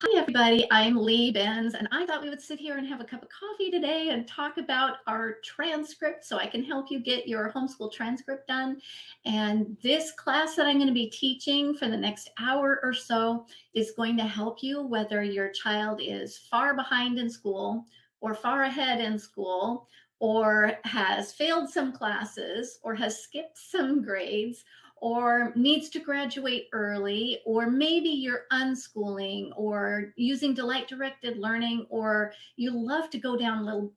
Hi, everybody. I'm Lee Benz, and I thought we would sit here and have a cup of coffee today and talk about our transcript so I can help you get your homeschool transcript done. And this class that I'm going to be teaching for the next hour or so is going to help you whether your child is far behind in school or far ahead in school or has failed some classes or has skipped some grades or needs to graduate early, or maybe you're unschooling or using delight directed learning, or you love to go down little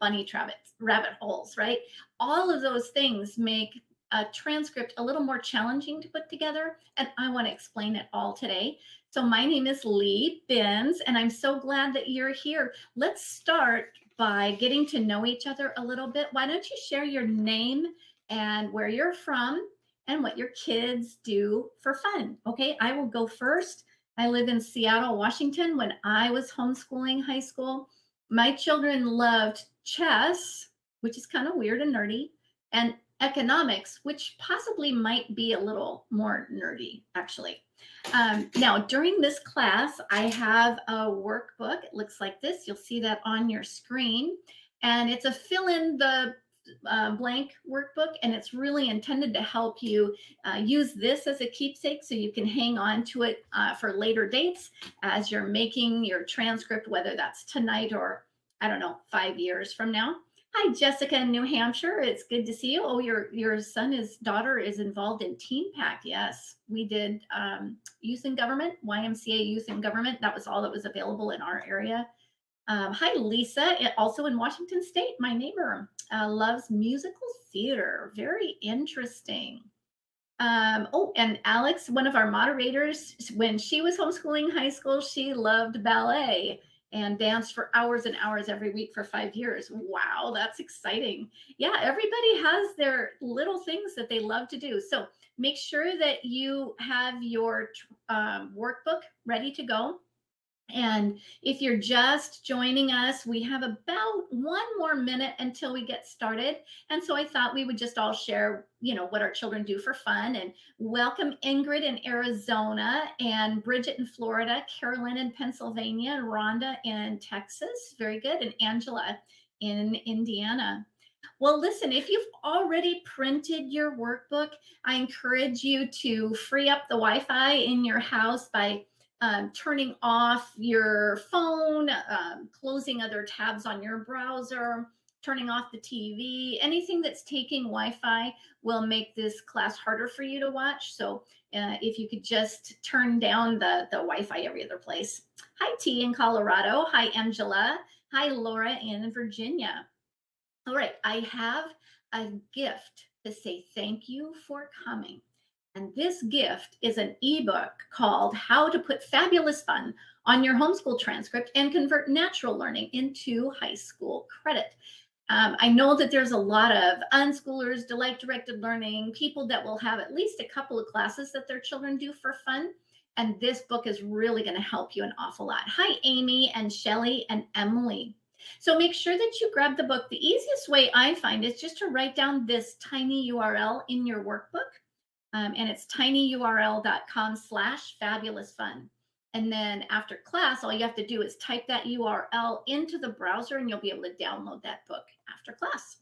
rabbit holes, right? All of those things make a transcript a little more challenging to put together, and I want to explain it all today. So my name is Lee Benz, and I'm so glad that you're here. Let's start by getting to know each other a little bit. Why don't you share your name and where you're from and what your kids do for fun? Okay, I will go first. I live in Seattle, Washington. When I was homeschooling high school, my children loved chess, which is kind of weird and nerdy, and economics, which possibly might be a little more nerdy, actually. Now, during this class, I have a workbook. It looks like this. You'll see that on your screen. And it's a fill in the blank workbook, and it's really intended to help you use this as a keepsake so you can hang on to it for later dates as you're making your transcript, whether that's tonight or, I don't know, 5 years from now. Hi, Jessica in New Hampshire. It's good to see you. Oh, your daughter is involved in Teen Pack. Yes, we did youth in government, YMCA youth in government. That was all that was available in our area. Hi, Lisa, also in Washington State, my neighbor, loves musical theater. Very interesting. Oh, and Alex, one of our moderators, when she was homeschooling high school, she loved ballet and danced for hours and hours every week for 5 years. Wow, that's exciting. Yeah, everybody has their little things that they love to do. So make sure that you have your workbook ready to go. And if you're just joining us, we have about one more minute until we get started. And so I thought we would just all share, what our children do for fun. And welcome Ingrid in Arizona, and Bridget in Florida, Carolyn in Pennsylvania, and Rhonda in Texas. Very good. And Angela in Indiana. Well, listen, if you've already printed your workbook, I encourage you to free up the Wi-Fi in your house by turning off your phone, closing other tabs on your browser, turning off the TV. Anything that's taking Wi-Fi will make this class harder for you to watch. So if you could just turn down the Wi-Fi every other place. Hi, T in Colorado. Hi, Angela. Hi, Laura in Virginia. All right, I have a gift to say thank you for coming. And this gift is an ebook called How to Put Fabulous Fun on Your Homeschool Transcript and Convert Natural Learning into High School Credit. I know that there's a lot of unschoolers, delight directed learning, people that will have at least a couple of classes that their children do for fun. And this book is really going to help you an awful lot. Hi, Amy and Shelly and Emily. So make sure that you grab the book. The easiest way I find is just to write down this tiny URL in your workbook. And it's tinyurl.com/fabulousfun. And then after class, all you have to do is type that URL into the browser and you'll be able to download that book after class.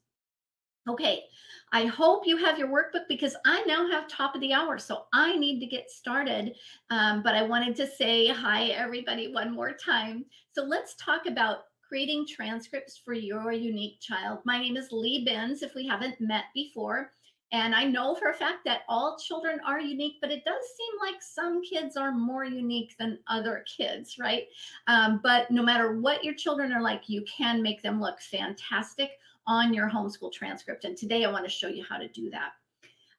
Okay, I hope you have your workbook because I now have top of the hour, so I need to get started. But I wanted to say hi, everybody, one more time. So let's talk about creating transcripts for your unique child. My name is Lee Benz, if we haven't met before. And I know for a fact that all children are unique, but it does seem like some kids are more unique than other kids, right? But no matter what your children are like, you can make them look fantastic on your homeschool transcript. And today I want to show you how to do that.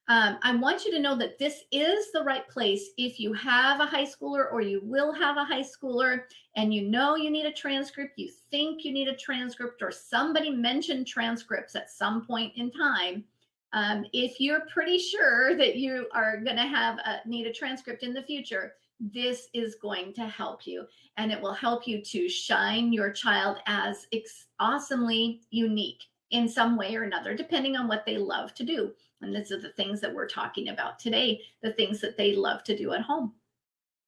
I want you to know that this is the right place if you have a high schooler or you will have a high schooler and you know you need a transcript, you think you need a transcript, or somebody mentioned transcripts at some point in time. If you're pretty sure that you are going to need a transcript in the future, this is going to help you, and it will help you to shine your child as awesomely unique in some way or another, depending on what they love to do. And these are the things that we're talking about today, the things that they love to do at home.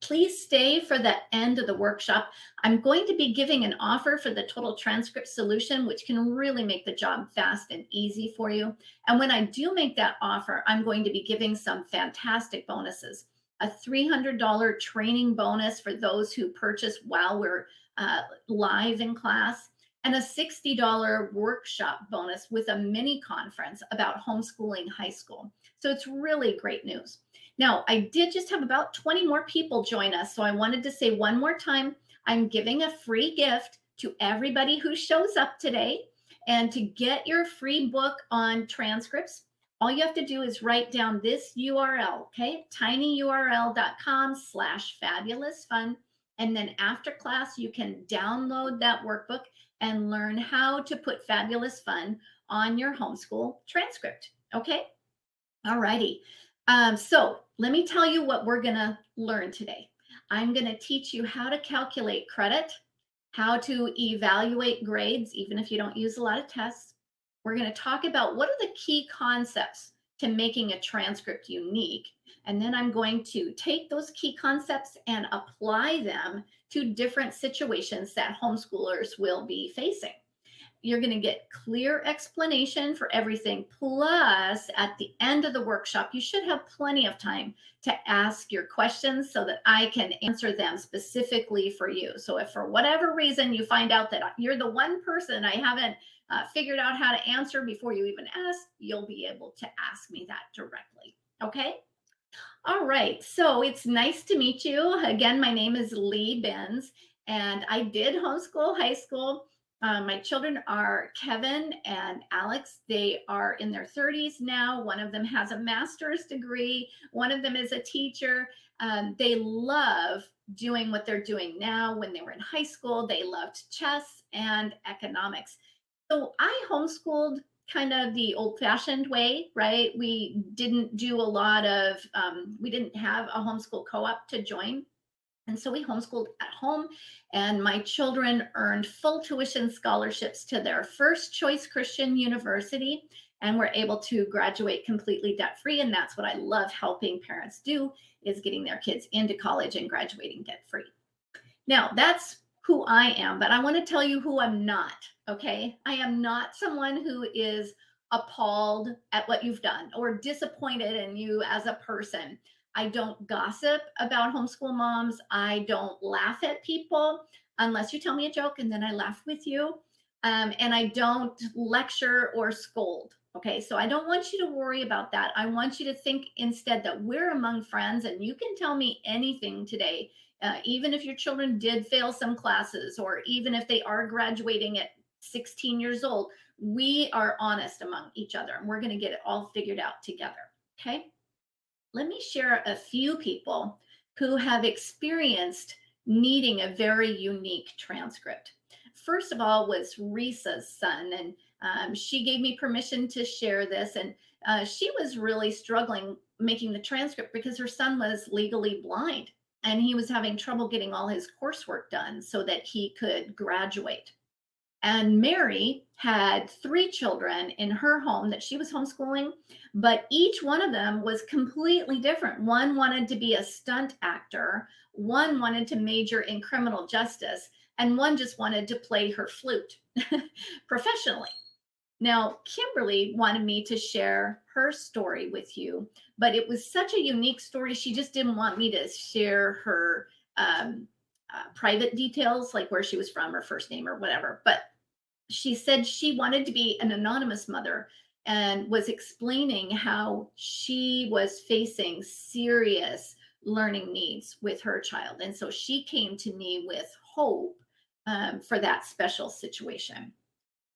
Please stay for the end of the workshop. I'm going to be giving an offer for the total transcript solution, which can really make the job fast and easy for you. And when I do make that offer, I'm going to be giving some fantastic bonuses. A $300 training bonus for those who purchase while we're live in class, and a $60 workshop bonus with a mini conference about homeschooling high school. So it's really great news. Now, I did just have about 20 more people join us, so I wanted to say one more time, I'm giving a free gift to everybody who shows up today. And to get your free book on transcripts, all you have to do is write down this URL, okay? tinyurl.com/fabulousfun. And then after class, you can download that workbook and learn how to put fabulous fun on your homeschool transcript, okay? All righty. So let me tell you what we're going to learn today. I'm going to teach you how to calculate credit, how to evaluate grades, even if you don't use a lot of tests. We're going to talk about what are the key concepts to making a transcript unique. And then I'm going to take those key concepts and apply them to different situations that homeschoolers will be facing. You're going to get clear explanation for everything. Plus, at the end of the workshop, you should have plenty of time to ask your questions so that I can answer them specifically for you. So if for whatever reason you find out that you're the one person I haven't figured out how to answer before you even ask, you'll be able to ask me that directly. Okay? All right, so it's nice to meet you. Again, my name is Lee Benz, and I did homeschool high school. My children are Kevin and Alex. They are in their 30s now. One of them has a master's degree. One of them is a teacher. They love doing what they're doing now. When they were in high school, they loved chess and economics. So I homeschooled kind of the old-fashioned way, right? We didn't do a lot of, we didn't have a homeschool co-op to join. And so we homeschooled at home, and my children earned full tuition scholarships to their first choice Christian university and were able to graduate completely debt-free. And that's what I love helping parents do, is getting their kids into college and graduating debt-free. Now, that's who I am, but I want to tell you who I'm not, okay? I am not someone who is appalled at what you've done or disappointed in you as a person. I don't gossip about homeschool moms. I don't laugh at people unless you tell me a joke and then I laugh with you. And I don't lecture or scold. Okay, so I don't want you to worry about that. I want you to think instead that we're among friends and you can tell me anything today. Even if your children did fail some classes, or even if they are graduating at 16 years old, we are honest among each other and we're going to get it all figured out together. Okay. Let me share a few people who have experienced needing a very unique transcript. First of all was Risa's son, and she gave me permission to share this. And she was really struggling making the transcript because her son was legally blind and he was having trouble getting all his coursework done so that he could graduate. And Mary had 3 children in her home that she was homeschooling, but each one of them was completely different. One wanted to be a stunt actor, one wanted to major in criminal justice, and one just wanted to play her flute professionally. Now, Kimberly wanted me to share her story with you, but it was such a unique story. She just didn't want me to share her private details, like where she was from, her first name or whatever. But she said she wanted to be an anonymous mother and was explaining how she was facing serious learning needs with her child. And so she came to me with hope for that special situation.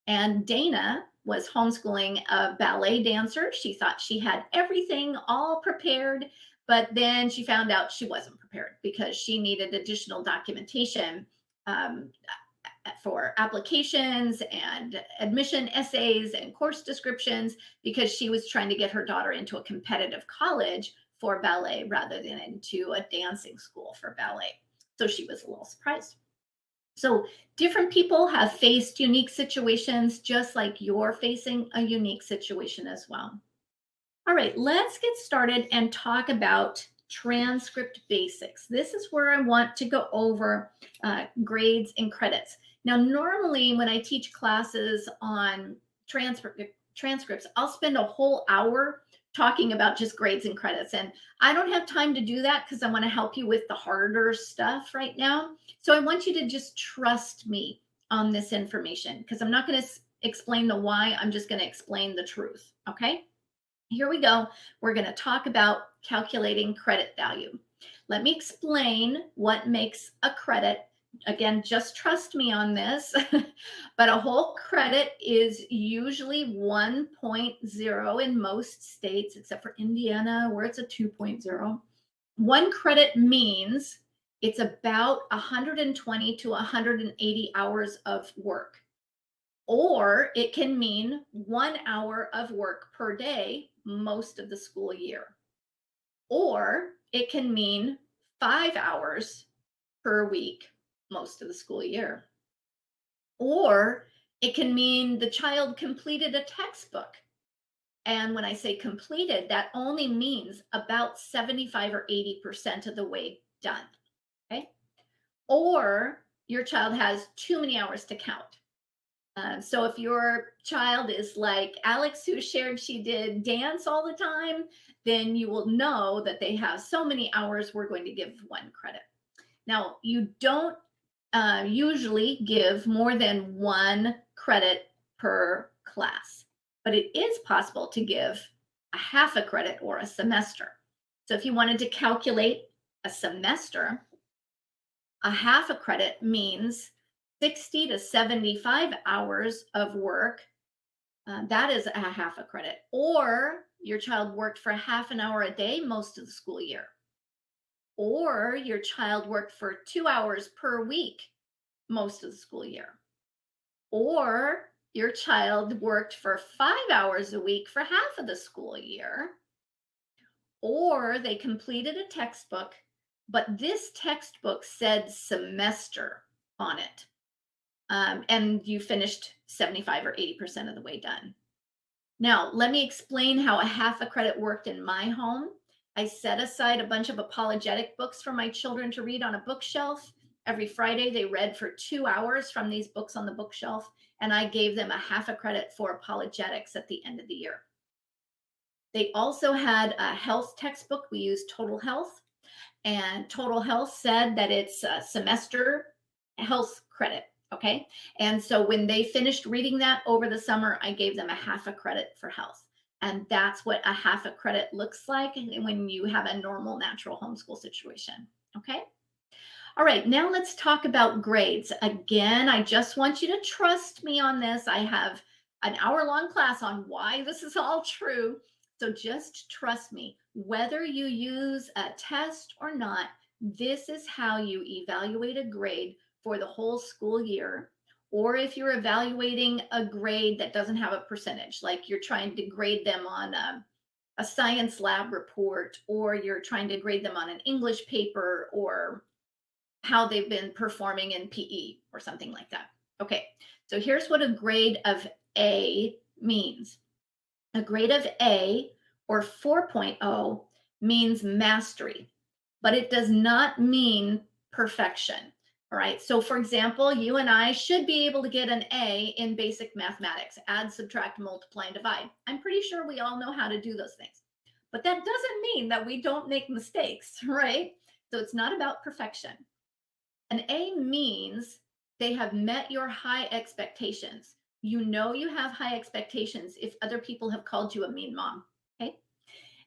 And Dana was homeschooling a ballet dancer. She thought she had everything all prepared, but then she found out she wasn't prepared because she needed additional documentation for applications and admission essays and course descriptions, because she was trying to get her daughter into a competitive college for ballet rather than into a dancing school for ballet. So she was a little surprised. So different people have faced unique situations, just like you're facing a unique situation as well. All right, let's get started and talk about transcript basics. This is where I want to go over grades and credits. Now, normally when I teach classes on transcripts, I'll spend a whole hour talking about just grades and credits. And I don't have time to do that because I want to help you with the harder stuff right now. So I want you to just trust me on this information because I'm not going to explain the why. I'm just going to explain the truth. Okay. Here we go. We're going to talk about calculating credit value. Let me explain what makes a credit. Again, just trust me on this, but a whole credit is usually 1.0 in most states, except for Indiana, where it's a 2.0. One credit means it's about 120 to 180 hours of work. Or it can mean 1 hour of work per day most of the school year. Or it can mean 5 hours per week most of the school year. Or it can mean the child completed a textbook. And when I say completed, that only means about 75 or 80% of the way done. Okay. Or your child has too many hours to count. So if your child is like Alex, who shared she did dance all the time, then you will know that they have so many hours, we're going to give 1 credit. Now, you don't usually give more than 1 credit per class, but it is possible to give a half a credit or a semester. So if you wanted to calculate a semester, a half a credit means 60 to 75 hours of work. That is a half a credit. Or your child worked for half an hour a day most of the school year. Or your child worked for 2 hours per week most of the school year. Or your child worked for 5 hours a week for half of the school year. Or they completed a textbook, but this textbook said semester on it. And you finished 75 or 80% of the way done. Now, let me explain how a half a credit worked in my home. I set aside a bunch of apologetic books for my children to read on a bookshelf. Every Friday, they read for 2 hours from these books on the bookshelf, and I gave them a half a credit for apologetics at the end of the year. They also had a health textbook. We used Total Health, and Total Health said that it's a semester health credit. Okay. And so when they finished reading that over the summer, I gave them a half a credit for health. And that's what a half a credit looks like when you have a normal natural homeschool situation. Okay. All right. Now let's talk about grades. Again, I just want you to trust me on this. I have an hour-long class on why this is all true. So just trust me. Whether you use a test or not, this is how you evaluate a grade for the whole school year, or if you're evaluating a grade that doesn't have a percentage, like you're trying to grade them on a science lab report, or you're trying to grade them on an English paper, or how they've been performing in PE or something like that. Okay, so here's what a grade of A means. A grade of A or 4.0 means mastery, but it does not mean perfection. All right. So for example, you and I should be able to get an A in basic mathematics, add, subtract, multiply, and divide. I'm pretty sure we all know how to do those things, but that doesn't mean that we don't make mistakes, right? So it's not about perfection. An A means they have met your high expectations. You know you have high expectations if other people have called you a mean mom, okay?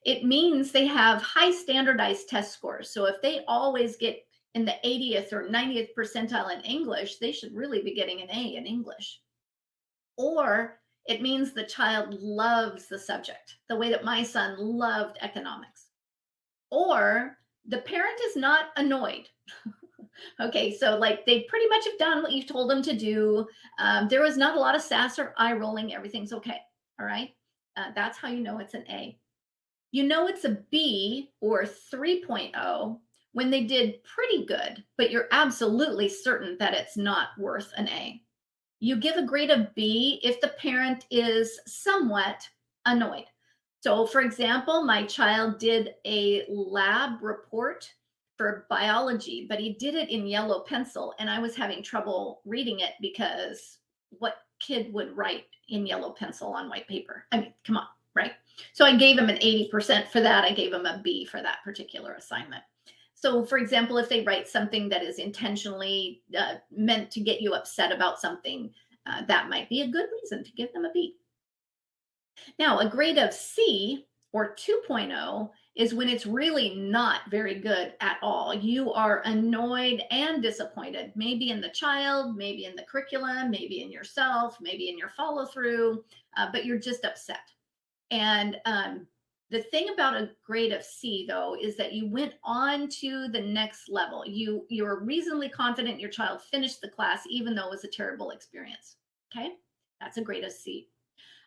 It means they have high standardized test scores. So if they always get in the 80th or 90th percentile in English, they should really be getting an A in English. Or it means the child loves the subject, the way that my son loved economics. Or the parent is not annoyed. Okay, so like they pretty much have done what you told them to do. There was not a lot of sass or eye rolling. Everything's okay. All right. That's how you know it's an A. You know it's a B or 3.0 when they did pretty good, but you're absolutely certain that it's not worth an A. You give a grade of B if the parent is somewhat annoyed. So, for example, my child did a lab report for biology, but he did it in yellow pencil, and I was having trouble reading it because what kid would write in yellow pencil on white paper? I mean, come on, right? So I gave him an 80% for that. I gave him a B for that particular assignment. So, for example, if they write something that is intentionally meant to get you upset about something, that might be a good reason to give them a B. Now, a grade of C or 2.0 is when it's really not very good at all. You are annoyed and disappointed, maybe in the child, maybe in the curriculum, maybe in yourself, maybe in your follow through, but you're just upset. And the thing about a grade of C, though, is that you went on to the next level. You're reasonably confident your child finished the class, even though it was a terrible experience. Okay, that's a grade of C.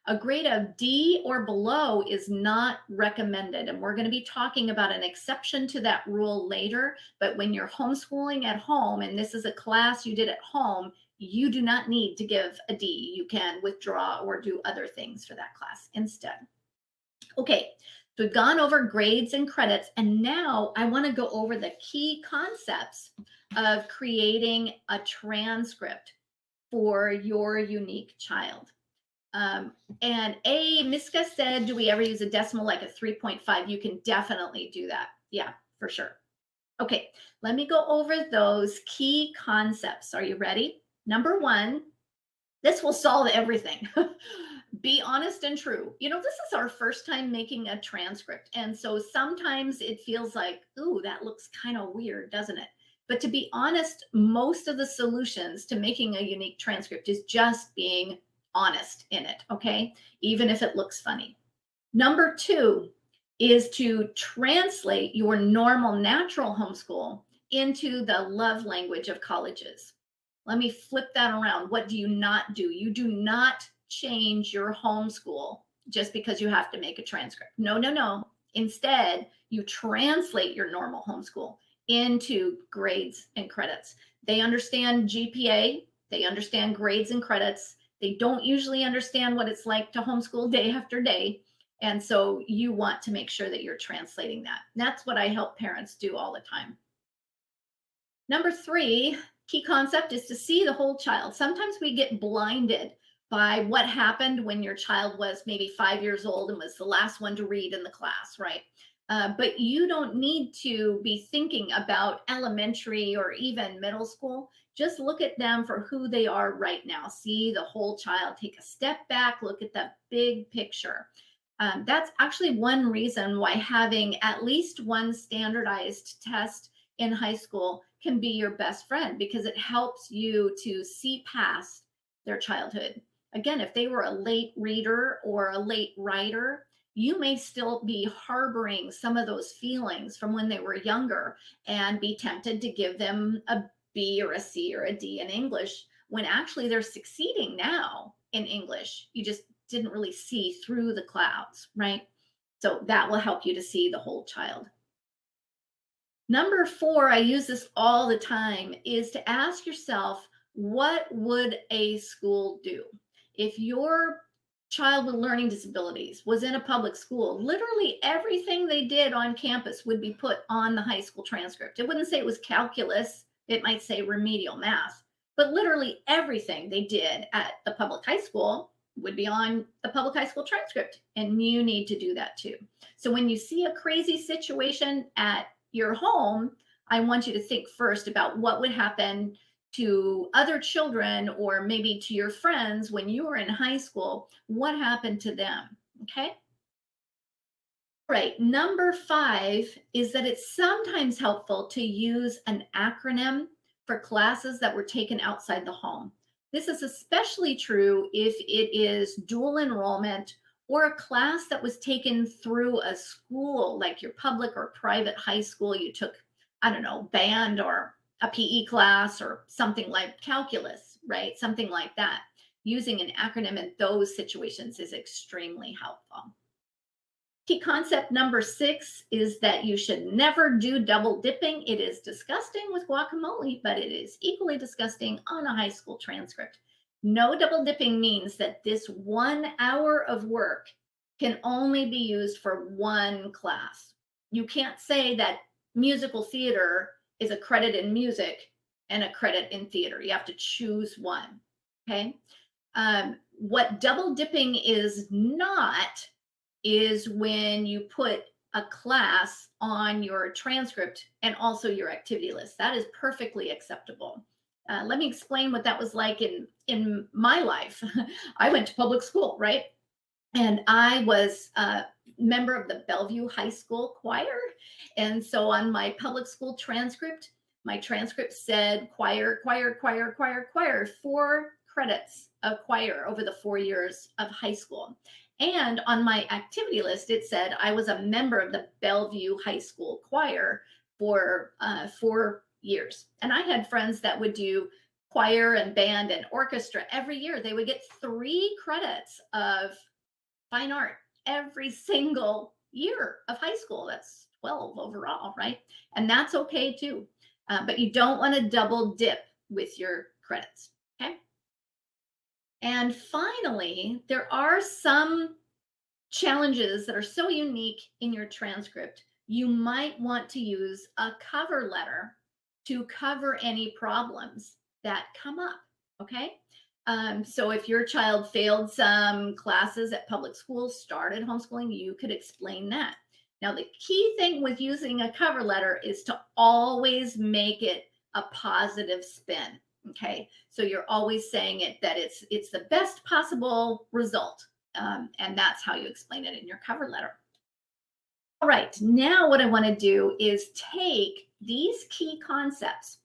A grade of D or below is not recommended. And we're going to be talking about an exception to that rule later. But when you're homeschooling at home, and this is a class you did at home, you do not need to give a D. You can withdraw or do other things for that class instead. Okay, so we've gone over grades and credits, and now I want to go over the key concepts of creating a transcript for your unique child. And Miska said, do we ever use a decimal like a 3.5? You can definitely do that. Yeah, for sure. Okay, let me go over those key concepts. Are you ready? Number one, this will solve everything. Be honest and true. You know, this is our first time making a transcript. And so sometimes it feels like, ooh, that looks kind of weird, doesn't it? But to be honest, most of the solutions to making a unique transcript is just being honest in it, okay? Even if it looks funny. Number two is to translate your normal natural homeschool into the love language of colleges. Let me flip that around. What do you not do? You do not change your homeschool just because you have to make a transcript. No, no, no. Instead, you translate your normal homeschool into grades and credits. They understand GPA, they understand grades and credits. They don't usually understand what it's like to homeschool day after day. And so you want to make sure that you're translating that. And that's what I help parents do all the time. Number three, key concept is to see the whole child. Sometimes we get blinded by what happened when your child was maybe 5 years old and was the last one to read in the class, right? But you don't need to be thinking about elementary or even middle school. Just look at them for who they are right now. See the whole child. Take a step back, look at the big picture. That's actually one reason why having at least one standardized test in high school can be your best friend, because it helps you to see past their childhood. Again, if they were a late reader or a late writer, you may still be harboring some of those feelings from when they were younger and be tempted to give them a B or a C or a D in English, when actually they're succeeding now in English. You just didn't really see through the clouds, right? So that will help you to see the whole child. Number four, I use this all the time, is to ask yourself, what would a school do? If your child with learning disabilities was in a public school, literally everything they did on campus would be put on the high school transcript. It wouldn't say it was calculus, it might say remedial math, but literally everything they did at the public high school would be on the public high school transcript, and you need to do that too. So when you see a crazy situation at your home, I want you to think first about what would happen to other children or maybe to your friends when you were in high school. What happened to them? Okay. Right. Number five is that it's sometimes helpful to use an acronym for classes that were taken outside the home. This is especially true if it is dual enrollment or a class that was taken through a school, like your public or private high school. You took, I don't know, band or a PE class or something like calculus, right? Something like that. Using an acronym in those situations is extremely helpful. Key concept number 6 is that you should never do double dipping. It is disgusting with guacamole, but it is equally disgusting on a high school transcript. No double dipping means that this 1 hour of work can only be used for one class. You can't say that musical theater is a credit in music and a credit in theater. You have to choose one. Okay. What double dipping is not is when you put a class on your transcript and also your activity list. That is perfectly acceptable. Let me explain what that was like in my life. I went to public school, right? And I was a member of the Bellevue High School choir. And so on my public school transcript, my transcript said choir, choir, choir, choir, choir, 4 credits of choir over the 4 years of high school. And on my activity list, it said I was a member of the Bellevue High School choir for 4 years. And I had friends that would do choir and band and orchestra every year. They would get 3 credits of fine art every single year of high school. That's 12 overall, right? And that's okay too. But you don't want to double dip with your credits, okay? And finally, there are some challenges that are so unique in your transcript. You might want to use a cover letter to cover any problems that come up, okay? So if your child failed some classes at public schools, started homeschooling, you could explain that. Now, the key thing with using a cover letter is to always make it a positive spin. Okay, so you're always saying it that it's the best possible result, and that's how you explain it in your cover letter. All right, now what I want to do is take these key concepts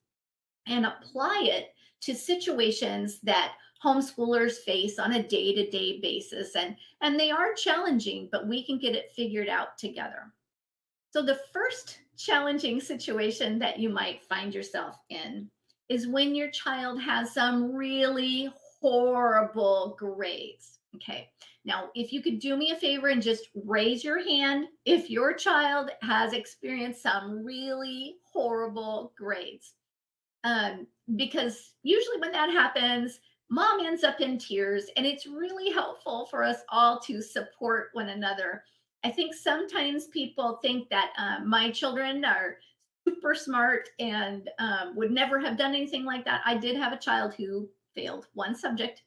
and apply it to situations that homeschoolers face on a day-to-day basis, and they are challenging, but we can get it figured out together. So the first challenging situation that you might find yourself in is when your child has some really horrible grades. Okay, now if you could do me a favor and just raise your hand if your child has experienced some really horrible grades. Because usually when that happens, mom ends up in tears, and it's really helpful for us all to support one another. I think sometimes people think that my children are super smart and would never have done anything like that. I did have a child who failed one subject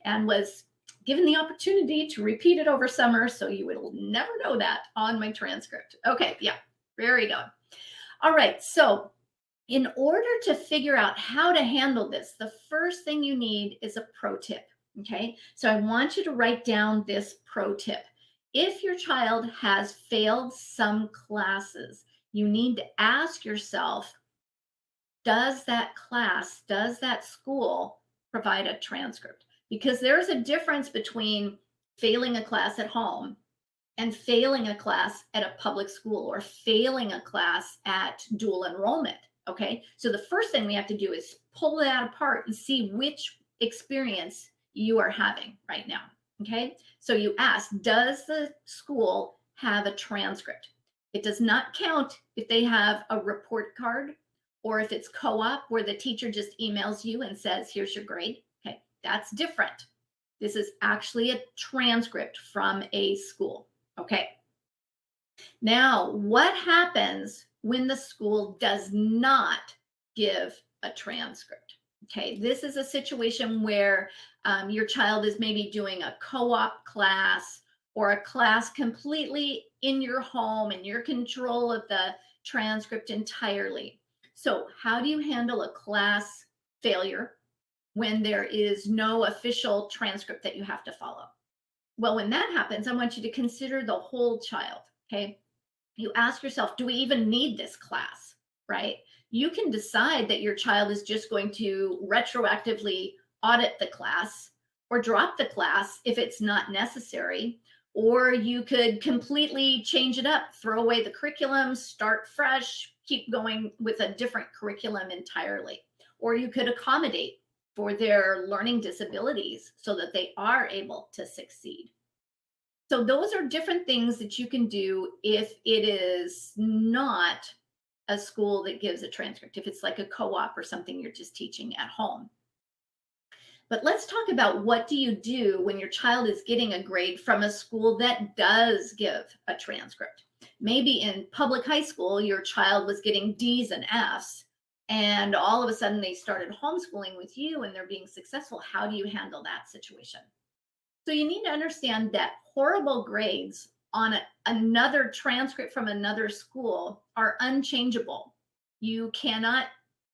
and was given the opportunity to repeat it over summer. So you will never know that on my transcript. Okay, yeah, very good. All right, so in order to figure out how to handle this, the first thing you need is a pro tip. Okay, so I want you to write down this pro tip. If your child has failed some classes, you need to ask yourself, does that class, does that school provide a transcript? Because there's a difference between failing a class at home and failing a class at a public school or failing a class at dual enrollment. Okay, so the first thing we have to do is pull that apart and see which experience you are having right now. Okay, so you ask, does the school have a transcript? It does not count if they have a report card or if it's co-op where the teacher just emails you and says, here's your grade. Okay, that's different. This is actually a transcript from a school. Okay. Now, what happens when the school does not give a transcript? Okay, this is a situation where your child is maybe doing a co-op class or a class completely in your home and your control of the transcript entirely. So how do you handle a class failure when there is no official transcript that you have to follow? Well, when that happens, I want you to consider the whole child, okay? You ask yourself, do we even need this class, right? You can decide that your child is just going to retroactively audit the class or drop the class if it's not necessary, or you could completely change it up, throw away the curriculum, start fresh, keep going with a different curriculum entirely. Or you could accommodate for their learning disabilities so that they are able to succeed. So those are different things that you can do if it is not a school that gives a transcript, if it's like a co-op or something you're just teaching at home. But let's talk about what do you do when your child is getting a grade from a school that does give a transcript. Maybe in public high school, your child was getting D's and F's, and all of a sudden they started homeschooling with you and they're being successful. How do you handle that situation? So you need to understand that horrible grades on another transcript from another school are unchangeable. You cannot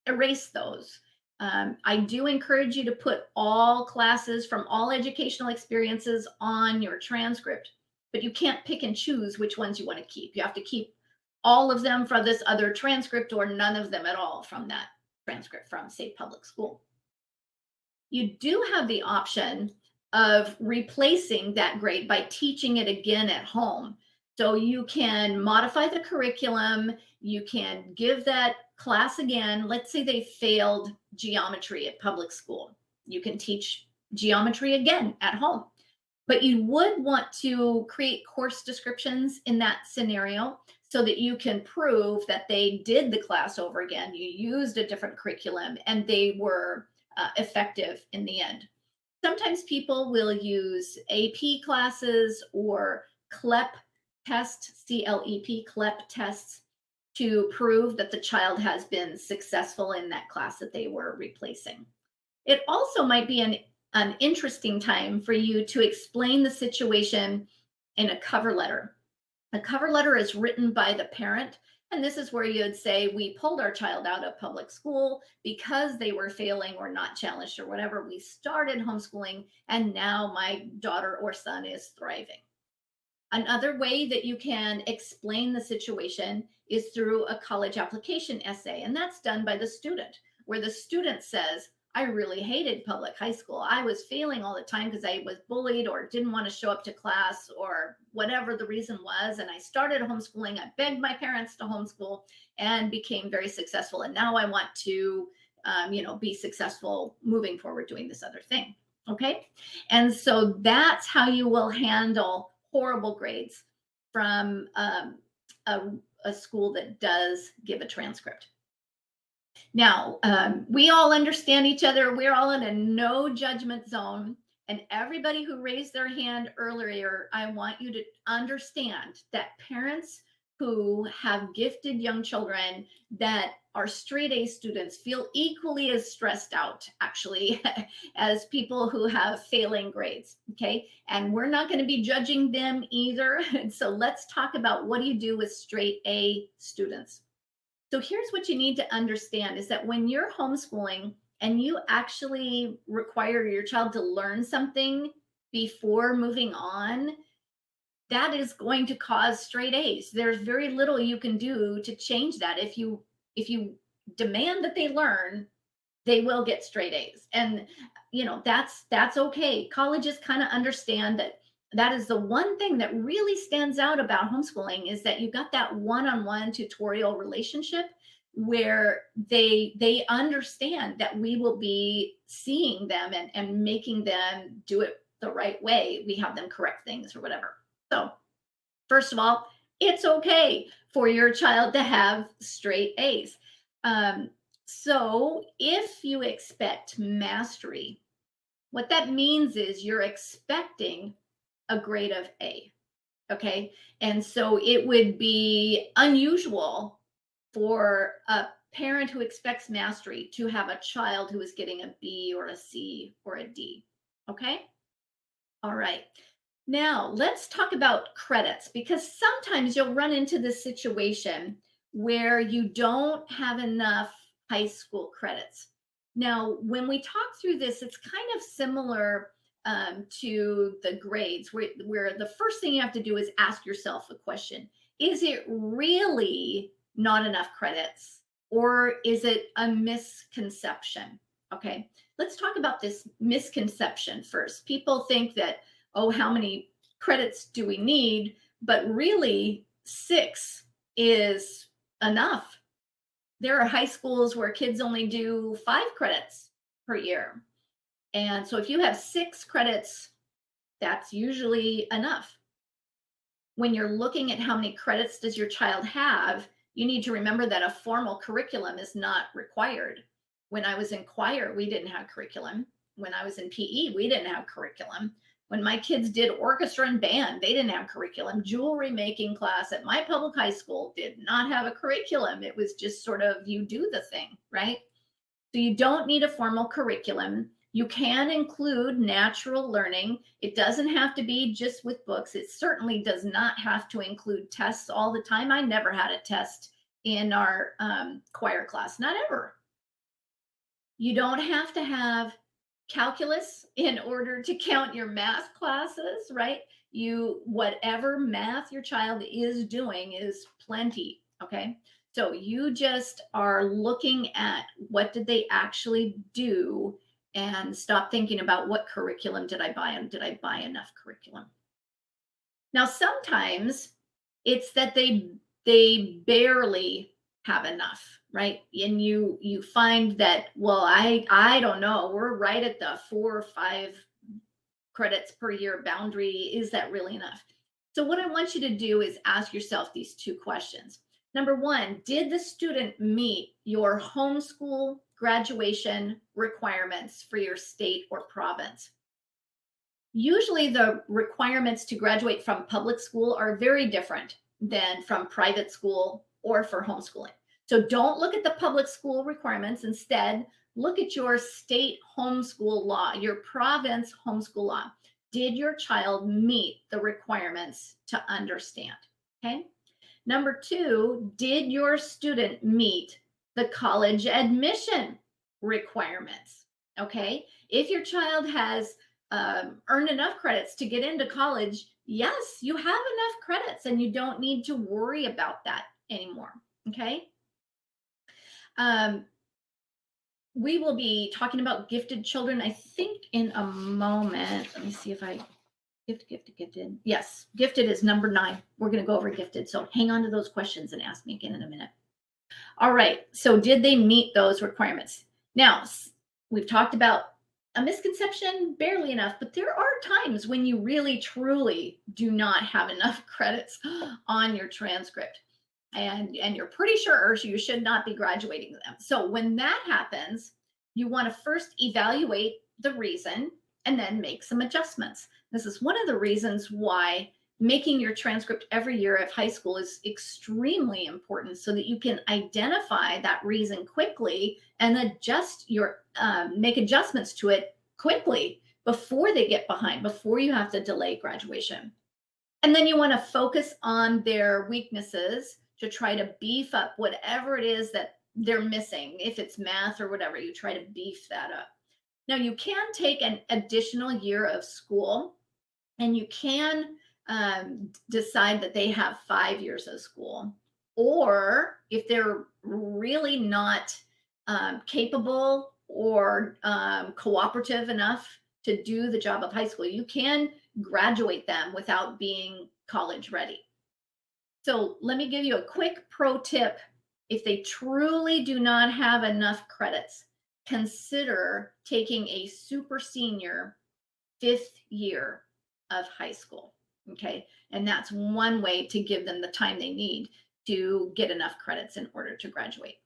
erase those. I do encourage you to put all classes from all educational experiences on your transcript, but you can't pick and choose which ones you want to keep. You have to keep all of them from this other transcript or none of them at all from that transcript from, say, public school. You do have the option of replacing that grade by teaching it again at home. So you can modify the curriculum, you can give that class again. Let's say they failed geometry at public school. You can teach geometry again at home. But you would want to create course descriptions in that scenario so that you can prove that they did the class over again. You used a different curriculum and they were effective in the end. Sometimes people will use AP classes or CLEP tests, CLEP, CLEP tests, to prove that the child has been successful in that class that they were replacing. It also might be an interesting time for you to explain the situation in a cover letter. A cover letter is written by the parent, and this is where you'd say, we pulled our child out of public school because they were failing or not challenged or whatever. We started homeschooling, and now my daughter or son is thriving. Another way that you can explain the situation is through a college application essay, and that's done by the student, where the student says, I really hated public high school. I was failing all the time because I was bullied or didn't want to show up to class or whatever the reason was. And I started homeschooling. I begged my parents to homeschool and became very successful. And now I want to, be successful moving forward doing this other thing. Okay. And so that's how you will handle horrible grades from a school that does give a transcript. Now, we all understand each other. We're all in a no judgment zone. And everybody who raised their hand earlier, I want you to understand that parents who have gifted young children that are straight A students feel equally as stressed out, actually, as people who have failing grades. Okay. And we're not going to be judging them either. So let's talk about, what do you do with straight A students? So here's what you need to understand is that when you're homeschooling and you actually require your child to learn something before moving on, that is going to cause straight A's. There's very little you can do to change that. If you demand that they learn, they will get straight A's. And that's okay. Colleges kind of understand that is the one thing that really stands out about homeschooling, is that you got that one-on-one tutorial relationship where they understand that we will be seeing them and making them do it the right way. We have them correct things or whatever. So first of all, it's okay for your child to have straight A's. So if you expect mastery, what that means is you're expecting a grade of A. Okay. And so it would be unusual for a parent who expects mastery to have a child who is getting a B or a C or a D. Okay. All right. Now let's talk about credits, because sometimes you'll run into this situation where you don't have enough high school credits. Now, when we talk through this, it's kind of similar to the grades, where the first thing you have to do is ask yourself a question. Is it really not enough credits, or is it a misconception? Okay, let's talk about this misconception first. People think that, oh, how many credits do we need? But really, 6 is enough. There are high schools where kids only do 5 credits per year. And so if you have 6 credits, that's usually enough. When you're looking at how many credits does your child have, you need to remember that a formal curriculum is not required. When I was in choir, we didn't have curriculum. when I was in PE, we didn't have curriculum. When my kids did orchestra and band, they didn't have curriculum. Jewelry making class at my public high school did not have a curriculum. It was just sort of, you do the thing, right? So you don't need a formal curriculum. You can include natural learning. It doesn't have to be just with books. It certainly does not have to include tests all the time. I never had a test in our choir class, not ever. You don't have to have calculus in order to count your math classes, right? Whatever math your child is doing is plenty, okay? So you just are looking at what did they actually do, and stop thinking about what curriculum did I buy, and did I buy enough curriculum? Now, sometimes it's that they barely have enough, right? And you find that, well, I don't know, we're right at the 4 or 5 credits per year boundary. Is that really enough? So what I want you to do is ask yourself these 2 questions. Number 1, did the student meet your homeschool graduation requirements for your state or province? Usually the requirements to graduate from public school are very different than from private school or for homeschooling. So don't look at the public school requirements. Instead, look at your state homeschool law, your province homeschool law. Did your child meet the requirements to understand? Okay. Number 2, did your student meet the college admission requirements? Okay. If your child has earned enough credits to get into college, yes, you have enough credits and you don't need to worry about that anymore. Okay. We will be talking about gifted children, I think, in a moment. Let me see if I gifted. Yes, gifted is number 9. We're going to go over gifted. So hang on to those questions and ask me again in a minute. All right. So did they meet those requirements? Now, we've talked about a misconception, barely enough, but there are times when you really, truly do not have enough credits on your transcript. And you're pretty sure you should not be graduating them. So when that happens, you want to first evaluate the reason and then make some adjustments. This is one of the reasons why making your transcript every year of high school is extremely important, so that you can identify that reason quickly and adjust make adjustments to it quickly before they get behind, before you have to delay graduation. And then you want to focus on their weaknesses to try to beef up whatever it is that they're missing. If it's math or whatever, you try to beef that up. Now, you can take an additional year of school, and you can decide that they have 5 years of school. Or if they're really not capable or cooperative enough to do the job of high school, you can graduate them without being college ready. So let me give you a quick pro tip. If they truly do not have enough credits, consider taking a super senior 5th year of high school. Okay. And that's one way to give them the time they need to get enough credits in order to graduate.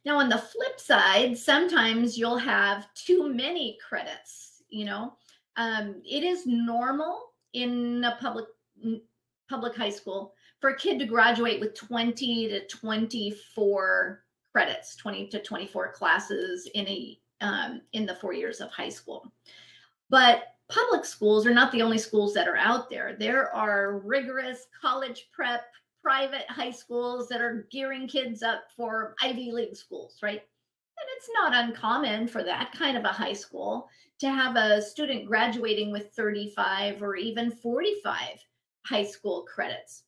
Now, on the flip side, sometimes you'll have too many credits. It is normal in a public high school for a kid to graduate with 20 to 24 credits, 20 to 24 classes in the 4 years of high school. But public schools are not the only schools that are out there. There are rigorous college prep private high schools that are gearing kids up for Ivy League schools, right? And it's not uncommon for that kind of a high school to have a student graduating with 35 or even 45 high school credits.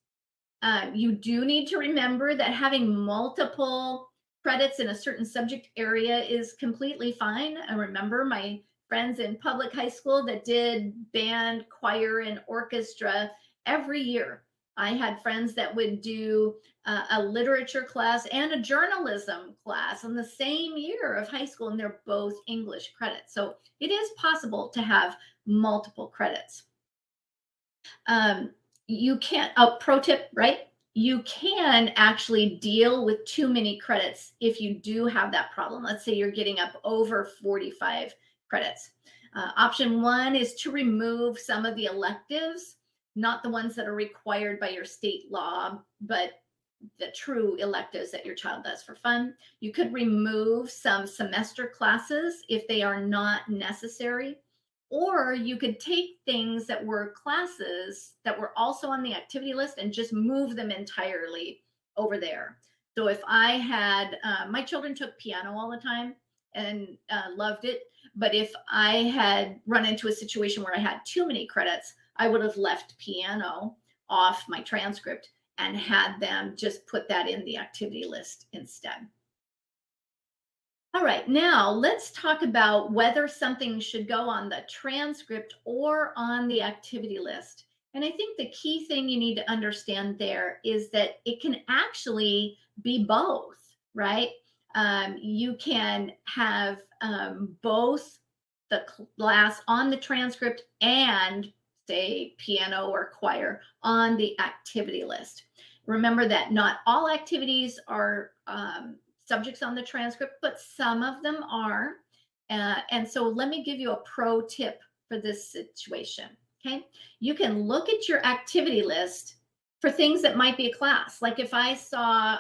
You do need to remember that having multiple credits in a certain subject area is completely fine. I remember my friends in public high school that did band, choir, and orchestra every year. I had friends that would do a literature class and a journalism class in the same year of high school, and they're both English credits. So it is possible to have multiple credits. You can't, pro tip, right? You can actually deal with too many credits if you do have that problem. Let's say you're getting up over 45 credits. Option 1 is to remove some of the electives, not the ones that are required by your state law, but the true electives that your child does for fun. You could remove some semester classes if they are not necessary, or you could take things that were classes that were also on the activity list and just move them entirely over there. So if I had, my children took piano all the time and loved it. But if I had run into a situation where I had too many credits, I would have left piano off my transcript and had them just put that in the activity list instead. All right, now let's talk about whether something should go on the transcript or on the activity list. And I think the key thing you need to understand there is that it can actually be both, right? You can have both the class on the transcript and, say, piano or choir on the activity list. Remember that not all activities are subjects on the transcript, but some of them are. And so let me give you a pro tip for this situation. Okay. You can look at your activity list for things that might be a class. Like if I saw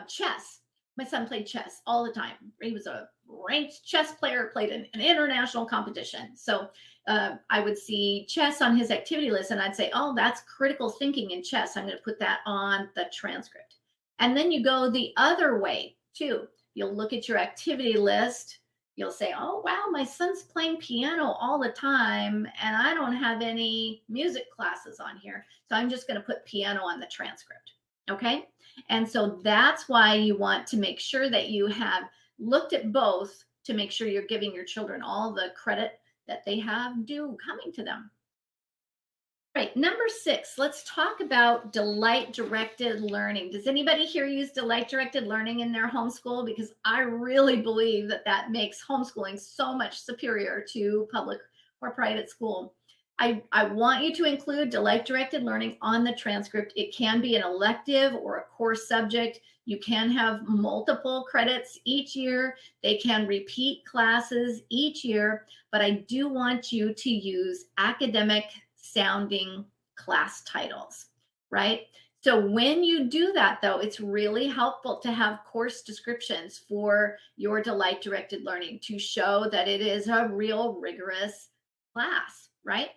chess, my son played chess all the time. He was a ranked chess player, played in an international competition. So I would see chess on his activity list and I'd say, oh, that's critical thinking in chess. I'm going to put that on the transcript. And then you go the other way too. You'll look at your activity list. You'll say, oh, wow, my son's playing piano all the time and I don't have any music classes on here. So I'm just going to put piano on the transcript. Okay. And so that's why you want to make sure that you have looked at both to make sure you're giving your children all the credit that they have due coming to them. Right, number 6, let's talk about delight-directed learning. Does anybody here use delight-directed learning in their homeschool? Because I really believe that that makes homeschooling so much superior to public or private school. I want you to include delight-directed learning on the transcript. It can be an elective or a core subject. You can have multiple credits each year. They can repeat classes each year, but I do want you to use academic sounding class titles, right? So when you do that, though, it's really helpful to have course descriptions for your delight-directed learning to show that it is a real rigorous class, right?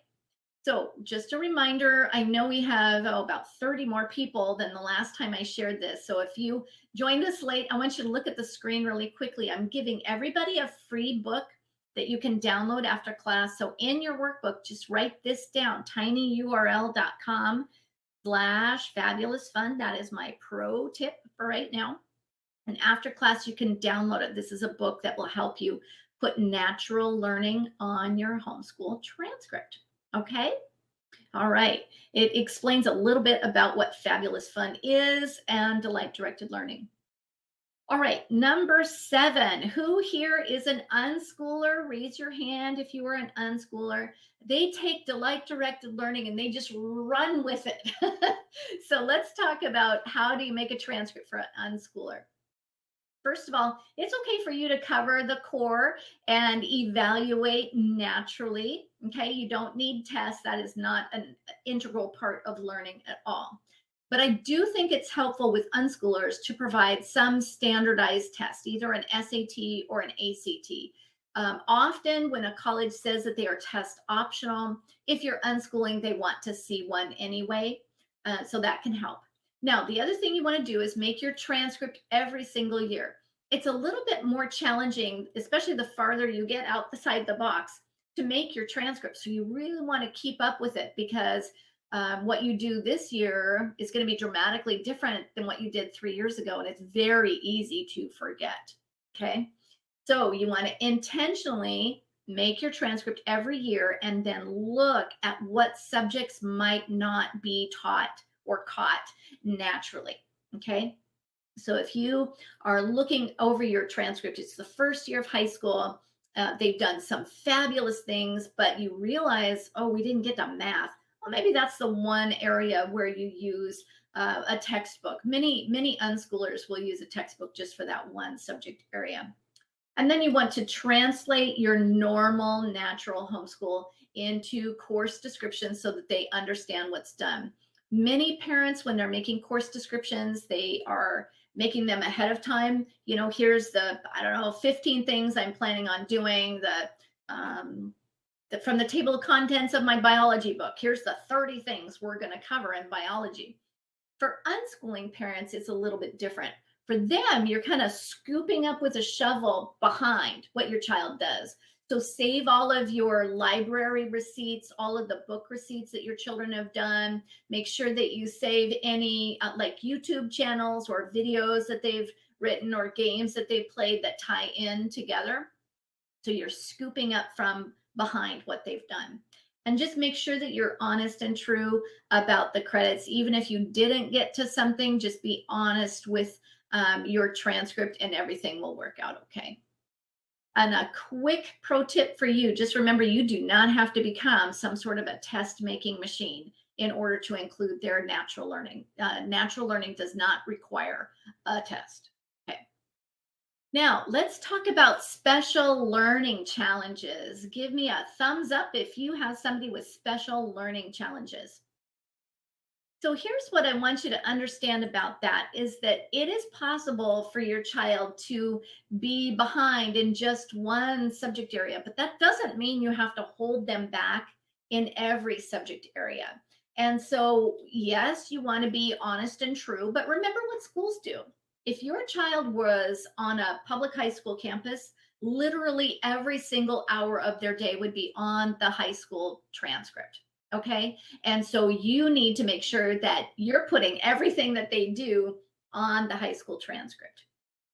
So just a reminder, I know we have about 30 more people than the last time I shared this. So if you joined us late, I want you to look at the screen really quickly. I'm giving everybody a free book that you can download after class. So in your workbook, just write this down, tinyurl.com/fabulousfun. That is my pro tip for right now. And after class, you can download it. This is a book that will help you put natural learning on your homeschool transcript. Okay. All right. It explains a little bit about what fabulous fun is and delight directed learning. All right. Number 7. Who here is an unschooler? Raise your hand if you are an unschooler. They take delight directed learning and they just run with it. So let's talk about how do you make a transcript for an unschooler. First of all, it's okay for you to cover the core and evaluate naturally. Okay, you don't need tests. That is not an integral part of learning at all. But I do think it's helpful with unschoolers to provide some standardized test, either an SAT or an ACT. Often when a college says that they are test optional, if you're unschooling, they want to see one anyway. So that can help. Now, the other thing you want to do is make your transcript every single year. It's a little bit more challenging, especially the farther you get outside the box, to make your transcript. So you really want to keep up with it because what you do this year is going to be dramatically different than what you did 3 years ago. And it's very easy to forget. Okay. So you want to intentionally make your transcript every year and then look at what subjects might not be taught or caught naturally. Okay. So if you are looking over your transcript, it's the first year of high school. They've done some fabulous things, but you realize, oh, we didn't get to math. Well, maybe that's the one area where you use a textbook. Many unschoolers will use a textbook just for that one subject area. And then you want to translate your normal natural homeschool into course descriptions so that they understand what's done. Many parents, when they're making course descriptions, they are making them ahead of time. You know, here's the, I don't know, 15 things I'm planning on doing, from the table of contents of my biology book. Here's the 30 things we're going to cover in biology. For unschooling parents, it's a little bit different. For them, you're kind of scooping up with a shovel behind what your child does. So save all of your library receipts, all of the book receipts that your children have done. Make sure that you save any like YouTube channels or videos that they've written or games that they've played that tie in together. So you're scooping up from behind what they've done. And just make sure that you're honest and true about the credits. Even if you didn't get to something, just be honest with your transcript and everything will work out okay. And a quick pro tip for you, just remember you do not have to become some sort of a test making machine in order to include their natural learning. Natural learning does not require a test. Okay. Now, let's talk about special learning challenges. Give me a thumbs up if you have somebody with special learning challenges. So here's what I want you to understand about that is that it is possible for your child to be behind in just one subject area, but that doesn't mean you have to hold them back in every subject area. And so, yes, you want to be honest and true, but remember what schools do. If your child was on a public high school campus, literally every single hour of their day would be on the high school transcript. Okay. And so you need to make sure that you're putting everything that they do on the high school transcript.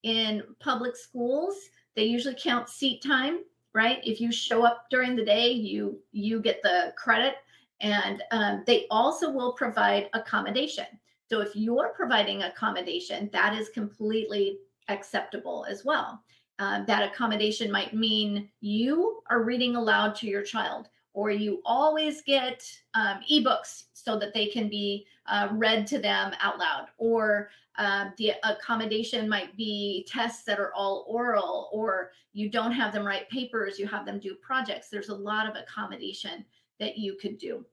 In public schools, they usually count seat time, right? If you show up during the day, you get the credit. And they also will provide accommodation. So if you're providing accommodation, that is completely acceptable as well. That accommodation might mean you are reading aloud to your child, or you always get ebooks so that they can be read to them out loud, or the accommodation might be tests that are all oral, or you don't have them write papers, you have them do projects. There's a lot of accommodation that you could do.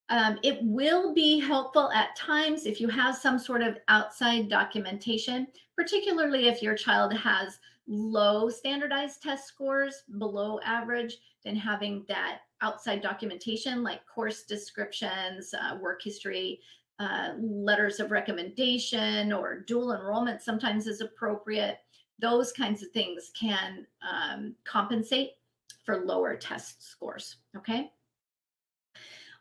It will be helpful at times if you have some sort of outside documentation, particularly if your child has low standardized test scores, below average, then having that outside documentation like course descriptions, work history, letters of recommendation, or dual enrollment sometimes is appropriate. Those kinds of things can compensate for lower test scores, okay?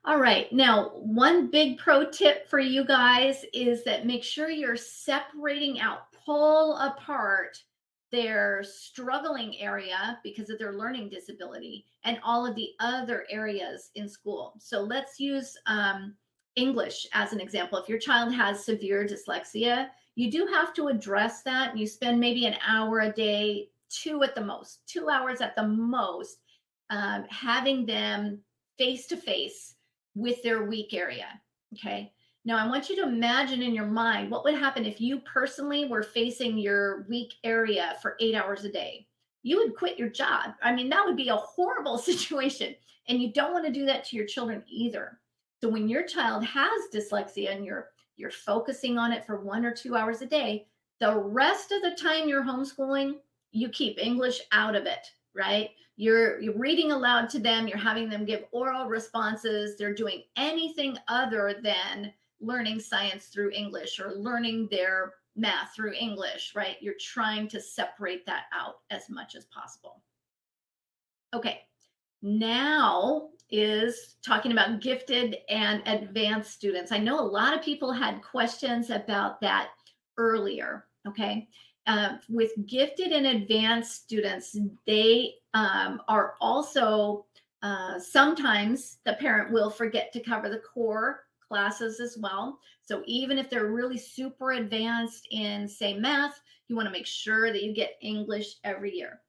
All right, now one big pro tip for you guys is that make sure you're separating out, pull apart their struggling area because of their learning disability and all of the other areas in school. So let's use English as an example. If your child has severe dyslexia, you do have to address that. You spend maybe an hour a day, 2 at the most, 2 hours at the most, having them face to face with their weak area. Okay. Now I want you to imagine in your mind what would happen if you personally were facing your weak area for 8 hours a day. You would quit your job. I mean, that would be a horrible situation. And you don't want to do that to your children either. So when your child has dyslexia and you're focusing on it for 1 or 2 hours a day, the rest of the time you're homeschooling, you keep English out of it, right? You're reading aloud to them, you're having them give oral responses, they're doing anything other than learning science through English or learning their math through English, right? You're trying to separate that out as much as possible. Okay, now is talking about gifted and advanced students. I know a lot of people had questions about that earlier, okay? With gifted and advanced students, they are also, sometimes the parent will forget to cover the core classes as well. So even if they're really super advanced in, say, math, you want to make sure that you get English every year.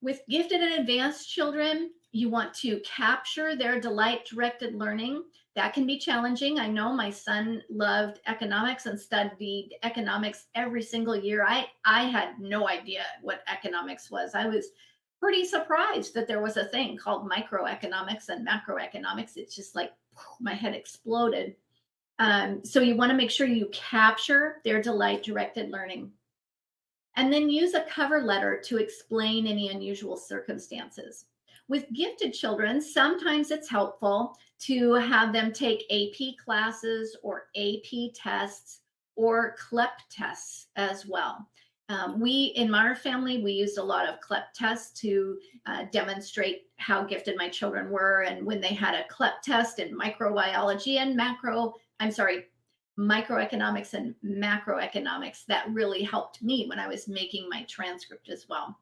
With gifted and advanced children, You want to capture their delight directed learning. That can be challenging. I know my son loved economics and studied economics every single year. I had no idea what economics was. I was pretty surprised that there was a thing called microeconomics and macroeconomics. It's just like my head exploded. So you want to make sure you capture their delight directed learning. And then use a cover letter to explain any unusual circumstances. With gifted children, sometimes it's helpful to have them take AP classes or AP tests or CLEP tests as well. In our family, we used a lot of CLEP tests to demonstrate how gifted my children were. And when they had a CLEP test in microbiology and microeconomics and macroeconomics, that really helped me when I was making my transcript as well.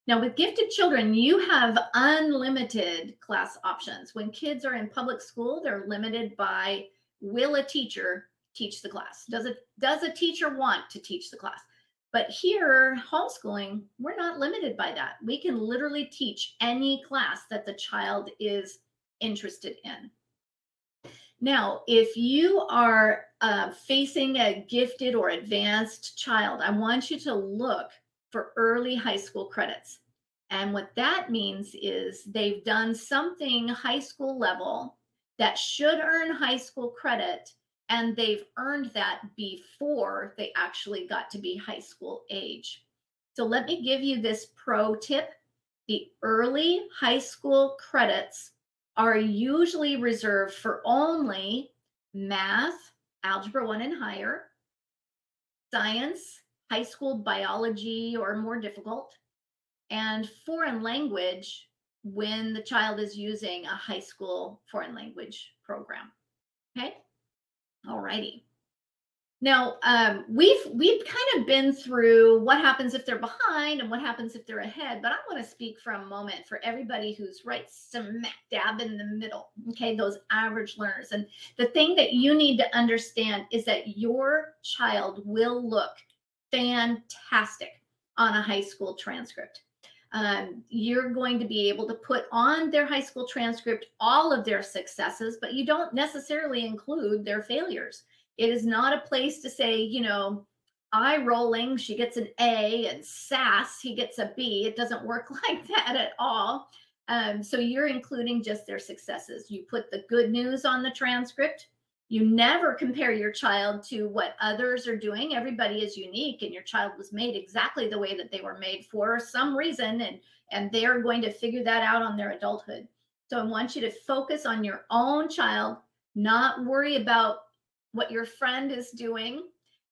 Now, with gifted children, you have unlimited class options. When kids are in public school, they're limited by, will a teacher teach the class? Does a teacher want to teach the class? But here, homeschooling, we're not limited by that. We can literally teach any class that the child is interested in. Now, if you are facing a gifted or advanced child, I want you to look for early high school credits. And what that means is they've done something high school level that should earn high school credit, and they've earned that before they actually got to be high school age. So let me give you this pro tip. The early high school credits are usually reserved for only math, algebra 1 and higher, science, high school biology or more difficult, and foreign language when the child is using a high school foreign language program. Okay, all righty. Now, we've kind of been through what happens if they're behind and what happens if they're ahead, but I want to speak for a moment for everybody who's right smack dab in the middle, okay, those average learners. And the thing that you need to understand is that your child will look fantastic on a high school transcript. You're going to be able to put on their high school transcript all of their successes, but you don't necessarily include their failures. It is not a place to say, eye rolling, she gets an A, and sass, he gets a B. It doesn't work like that at all. So you're including just their successes. You put the good news on the transcript. You never compare your child to what others are doing. Everybody is unique, and your child was made exactly the way that they were made for some reason, and they're going to figure that out on their adulthood. So I want you to focus on your own child, not worry about what your friend is doing,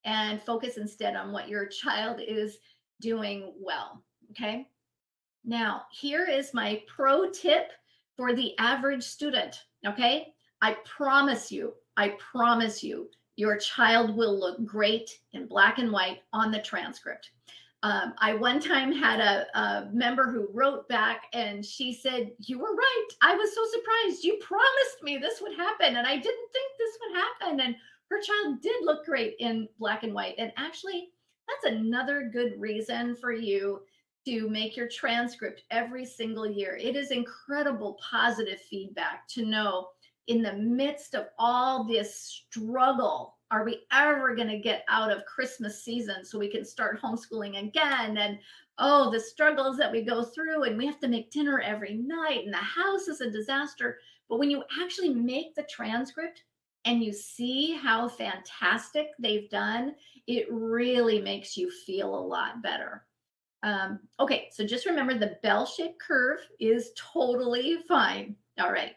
and focus instead on what your child is doing well. Okay. Now, here is my pro tip for the average student. Okay. I promise you, your child will look great in black and white on the transcript. I one time had a member who wrote back, and she said, "You were right. I was so surprised. You promised me this would happen, and I didn't think this would happen." And her child did look great in black and white. And actually, that's another good reason for you to make your transcript every single year. It is incredible positive feedback to know, in the midst of all this struggle, are we ever going to get out of Christmas season so we can start homeschooling again? And oh, the struggles that we go through, and we have to make dinner every night, and the house is a disaster. But when you actually make the transcript and you see how fantastic they've done, it really makes you feel a lot better. Okay, so just remember, the bell-shaped curve is totally fine. All right.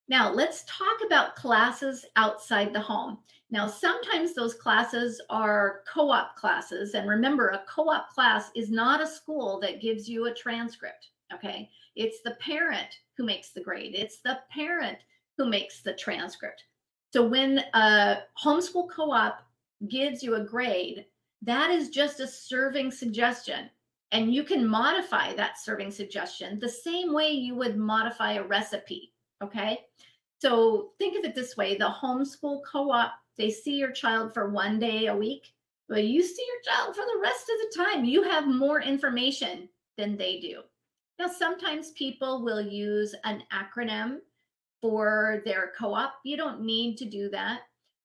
Now, let's talk about classes outside the home. Now, sometimes those classes are co-op classes. And remember, a co-op class is not a school that gives you a transcript, okay? It's the parent who makes the grade. It's the parent who makes the transcript. So when a homeschool co-op gives you a grade, that is just a serving suggestion. And you can modify that serving suggestion the same way you would modify a recipe. Okay, so think of it this way: the homeschool co-op, they see your child for one day a week, but you see your child for the rest of the time. You have more information than they do. Now, sometimes people will use an acronym for their co-op. You don't need to do that.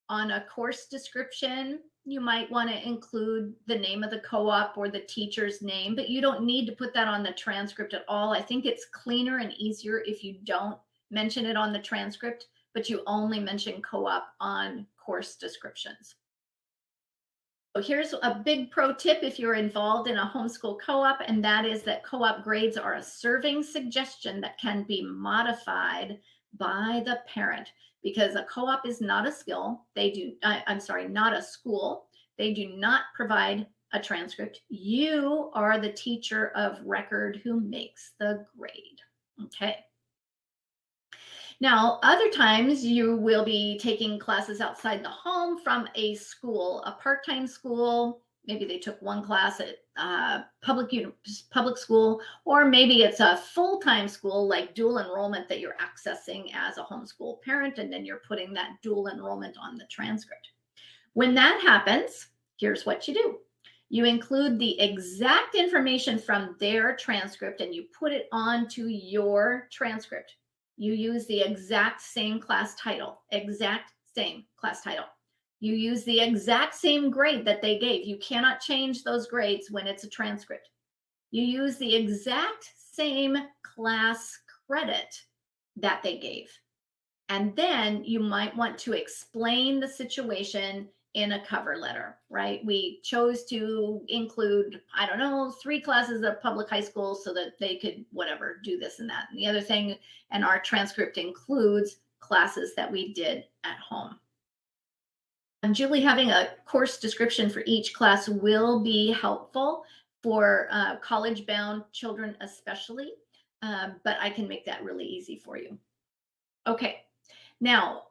On a course description, you might want to include the name of the co-op or the teacher's name, but you don't need to put that on the transcript at all. I think it's cleaner and easier if you don't mention it on the transcript, but you only mention co-op on course descriptions. So here's a big pro tip if you're involved in a homeschool co-op, and that is that co-op grades are a serving suggestion that can be modified by the parent, because a co-op is not a skill. I'm sorry, not a school. They do not provide a transcript. You are the teacher of record who makes the grade. Okay. Now, other times you will be taking classes outside the home from a school, a part-time school. Maybe they took one class at public school, or maybe it's a full-time school like dual enrollment that you're accessing as a homeschool parent, and then you're putting that dual enrollment on the transcript. When that happens, here's what you do. You include the exact information from their transcript and you put it onto your transcript. You use the exact same class title, exact same class title. You use the exact same grade that they gave. You cannot change those grades when it's a transcript. You use the exact same class credit that they gave. And then you might want to explain the situation in a cover letter, right? We chose to include, I don't know, 3 classes of public high school so that they could whatever do this and that. And the other thing, and our transcript includes classes that we did at home. And Julie, having a course description for each class will be helpful for college-bound children especially, but I can make that really easy for you. Okay, now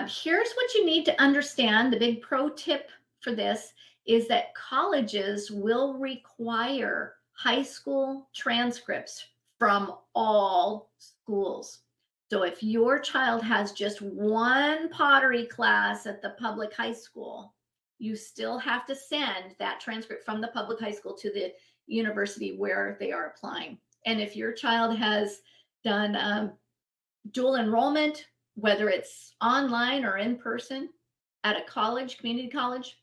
here's what you need to understand. The big pro tip for this is that colleges will require high school transcripts from all schools. So if your child has just one pottery class at the public high school, you still have to send that transcript from the public high school to the university where they are applying. And if your child has done dual enrollment, whether it's online or in person at a college, community college,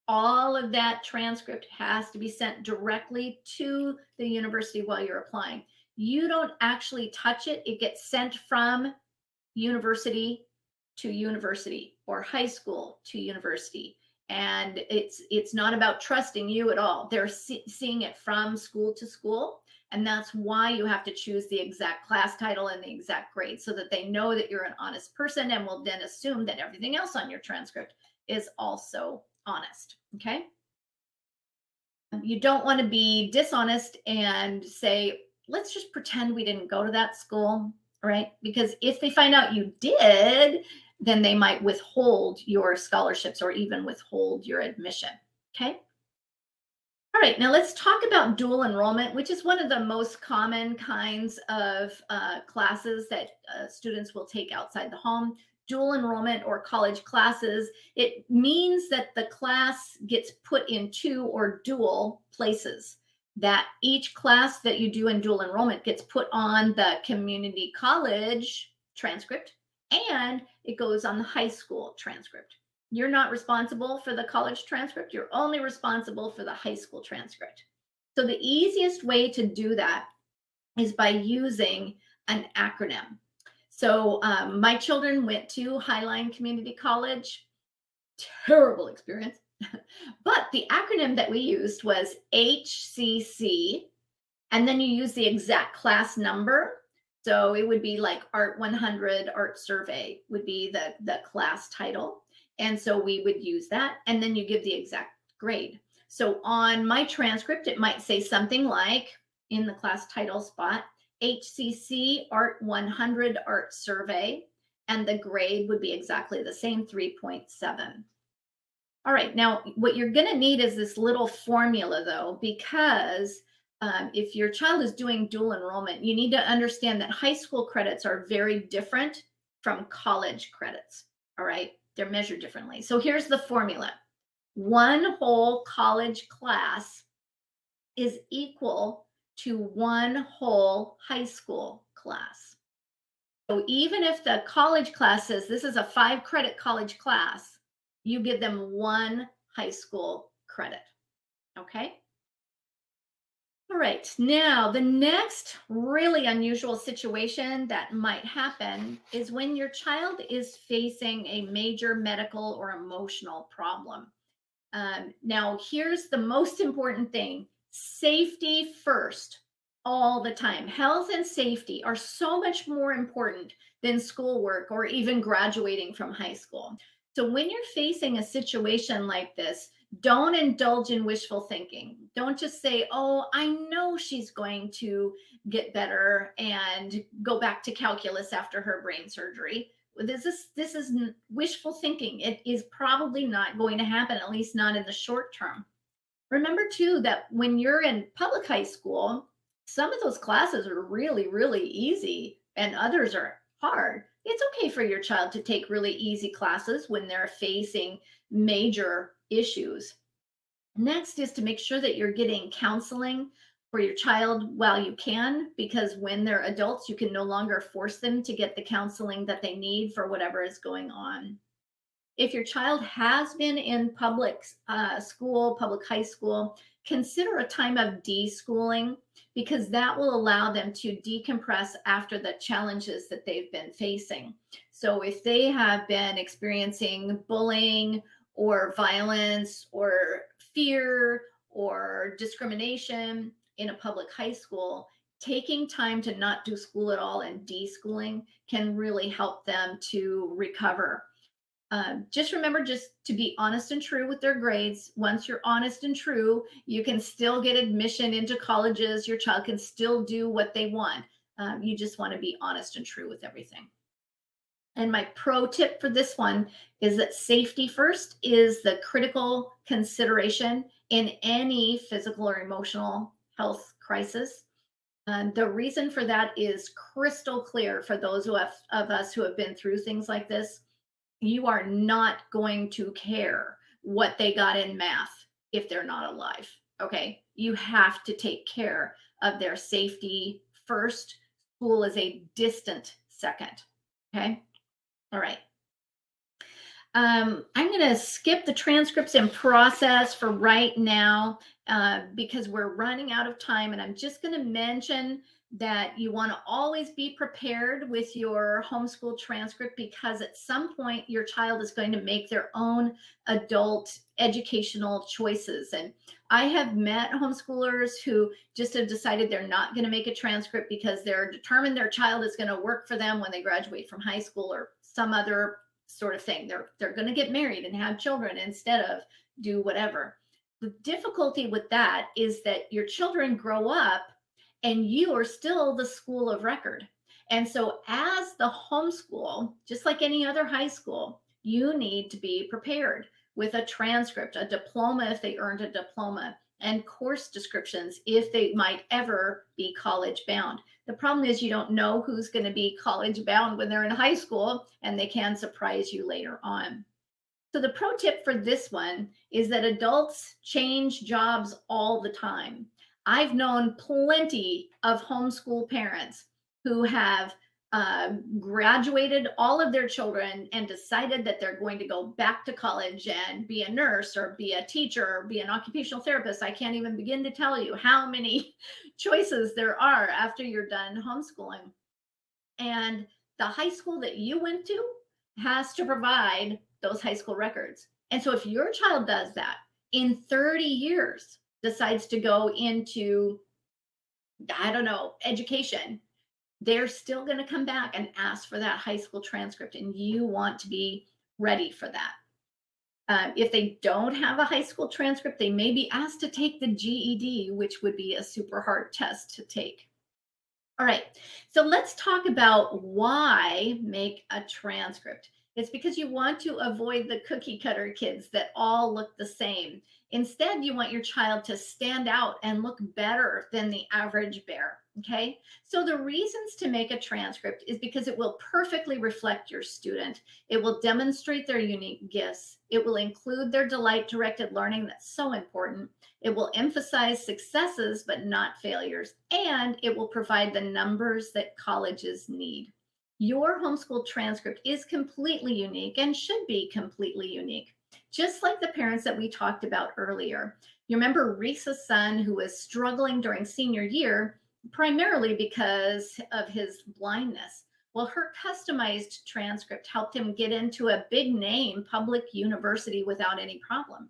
all of that transcript has to be sent directly to the university while you're applying. You don't actually touch it. It gets sent from university to university or high school to university. And it's not about trusting you at all. They're seeing it from school to school. And that's why you have to choose the exact class title and the exact grade so that they know that you're an honest person and will then assume that everything else on your transcript is also honest. Okay. You don't want to be dishonest and say, let's just pretend we didn't go to that school, right? Because if they find out you did, then they might withhold your scholarships or even withhold your admission. Okay. All right, now let's talk about dual enrollment, which is one of the most common kinds of classes that students will take outside the home. Dual enrollment or college classes, it means that the class gets put in 2 or dual places. That each class that you do in dual enrollment gets put on the community college transcript and it goes on the high school transcript. You're not responsible for the college transcript. You're only responsible for the high school transcript. So the easiest way to do that is by using an acronym. So my children went to Highline Community College. Terrible experience. But the acronym that we used was HCC. And then you use the exact class number. So it would be like Art 100, Art Survey would be the class title. And so we would use that. And then you give the exact grade. So on my transcript, it might say something like in the class title spot, HCC Art 100 Art Survey. And the grade would be exactly the same, 3.7. All right, now what you're going to need is this little formula though, because if your child is doing dual enrollment, you need to understand that high school credits are very different from college credits. All right, they're measured differently. So here's the formula. One whole college class is equal to one whole high school class. So even if the college class says this is a 5 credit college class, you give them one high school credit. Okay. All right. Now, the next really unusual situation that might happen is when your child is facing a major medical or emotional problem. Now, here's the most important thing: safety first, all the time. Health and safety are so much more important than schoolwork or even graduating from high school. So, when you're facing a situation like this, don't indulge in wishful thinking. Don't just say, oh, I know she's going to get better and go back to calculus after her brain surgery. This is wishful thinking. It is probably not going to happen, at least not in the short term. Remember too that when you're in public high school, some of those classes are really, really easy and others are hard. It's okay for your child to take really easy classes when they're facing major issues. Next is to make sure that you're getting counseling for your child while you can, because when they're adults, you can no longer force them to get the counseling that they need for whatever is going on. If your child has been in public school, public high school, consider a time of deschooling, because that will allow them to decompress after the challenges that they've been facing. So if they have been experiencing bullying or violence or fear or discrimination in a public high school, taking time to not do school at all and deschooling can really help them to recover. Just remember just to be honest and true with their grades. Once you're honest and true, you can still get admission into colleges. Your child can still do what they want. You just want to be honest and true with everything. And my pro tip for this one is that safety first is the critical consideration in any physical or emotional health crisis. And the reason for that is crystal clear for those of us who have been through things like this. You are not going to care what they got in math if they're not alive. Okay. You have to take care of their safety first. School is a distant second. Okay. All right. I'm going to skip the transcripts and process for right now because we're running out of time. And I'm just going to mention that you want to always be prepared with your homeschool transcript, because at some point your child is going to make their own adult educational choices. And I have met homeschoolers who just have decided they're not going to make a transcript because they're determined their child is going to work for them when they graduate from high school or some other sort of thing. They're going to get married and have children instead of do whatever. The difficulty with that is that your children grow up and you are still the school of record. And so as the homeschool, just like any other high school, you need to be prepared with a transcript, a diploma if they earned a diploma, and course descriptions if they might ever be college bound. The problem is you don't know who's going to be college bound when they're in high school, and they can surprise you later on. So the pro tip for this one is that adults change jobs all the time. I've known plenty of homeschool parents who have graduated all of their children and decided that they're going to go back to college and be a nurse or be a teacher or be an occupational therapist. I can't even begin to tell you how many choices there are after you're done homeschooling. And the high school that you went to has to provide those high school records. And so if your child does that in 30 years, decides to go into, I don't know, education, they're still going to come back and ask for that high school transcript. And you want to be ready for that. If they don't have a high school transcript, they may be asked to take the GED, which would be a super hard test to take. All right, so let's talk about why make a transcript. It's because you want to avoid the cookie cutter kids that all look the same. Instead, you want your child to stand out and look better than the average bear. Okay. So the reasons to make a transcript is because it will perfectly reflect your student. It will demonstrate their unique gifts. It will include their delight directed learning. That's so important. It will emphasize successes, but not failures. And it will provide the numbers that colleges need. Your homeschool transcript is completely unique and should be completely unique, just like the parents that we talked about earlier. You remember Reese's son who was struggling during senior year, primarily because of his blindness. Well, her customized transcript helped him get into a big name public university without any problem.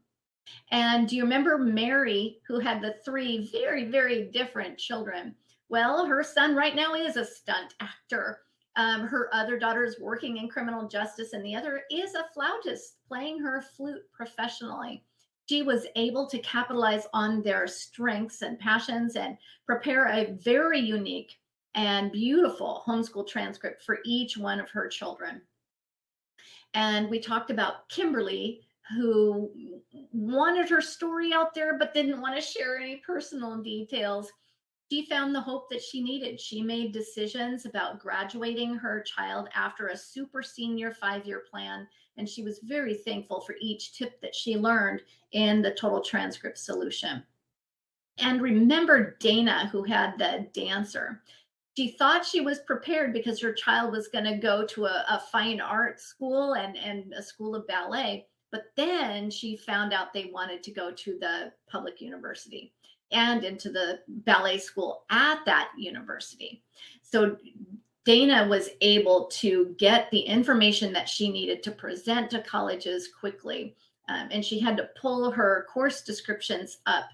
And do you remember Mary, who had the three very, very different children? Well, her son right now is a stunt actor. Her other daughter is working in criminal justice, and the other is a flautist playing her flute professionally. She was able to capitalize on their strengths and passions and prepare a very unique and beautiful homeschool transcript for each one of her children. And we talked about Kimberly, who wanted her story out there but didn't want to share any personal details. She found the hope that she needed. She made decisions about graduating her child after a super senior 5-year plan, and she was very thankful for each tip that she learned in the total transcript solution. And remember Dana, who had the dancer. She thought she was prepared because her child was going to go to a fine arts school and a school of ballet. But then she found out they wanted to go to the public university and into the ballet school at that university. So Dana was able to get the information that she needed to present to colleges quickly. And she had to pull her course descriptions up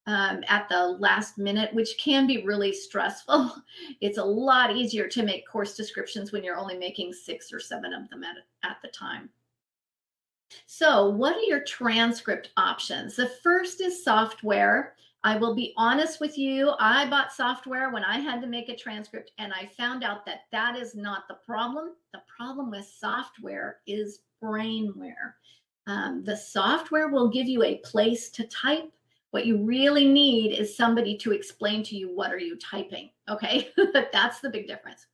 at the last minute, which can be really stressful. It's a lot easier to make course descriptions when you're only making 6 or 7 of them at the time. So, what are your transcript options? The first is software. I will be honest with you, I bought software when I had to make a transcript, and I found out that that is not the problem. The problem with software is brainware. The software will give you a place to type. What you really need is somebody to explain to you, what are you typing? Okay, that's the big difference.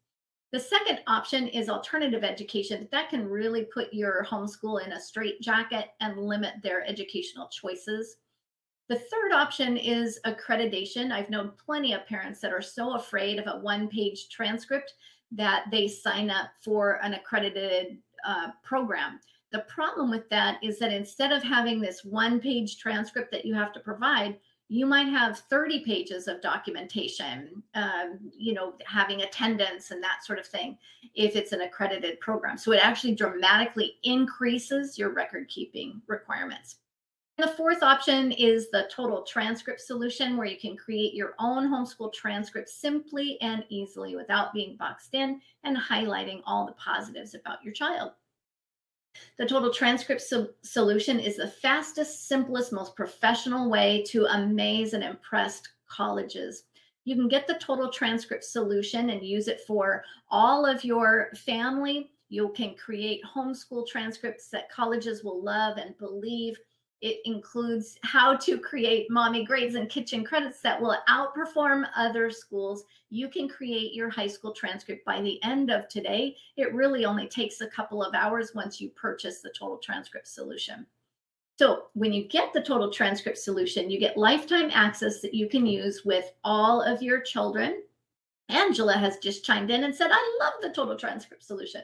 The second option is alternative education. That can really put your homeschool in a straitjacket and limit their educational choices. The third option is accreditation. I've known plenty of parents that are so afraid of a one-page transcript that they sign up for an accredited program. The problem with that is that instead of having this one-page transcript that you have to provide, you might have 30 pages of documentation, having attendance and that sort of thing, if it's an accredited program. So it actually dramatically increases your record keeping requirements. And the fourth option is the total transcript solution, where you can create your own homeschool transcript simply and easily without being boxed in and highlighting all the positives about your child. The total transcript solution is the fastest, simplest, most professional way to amaze and impress colleges. You can get the total transcript solution and use it for all of your family. You can create homeschool transcripts that colleges will love and believe. It includes how to create mommy grades and kitchen credits that will outperform other schools. You can create your high school transcript by the end of today. It really only takes a couple of hours once you purchase the total transcript solution. So when you get the total transcript solution, you get lifetime access that you can use with all of your children. Angela has just chimed in and said, I love the total transcript solution.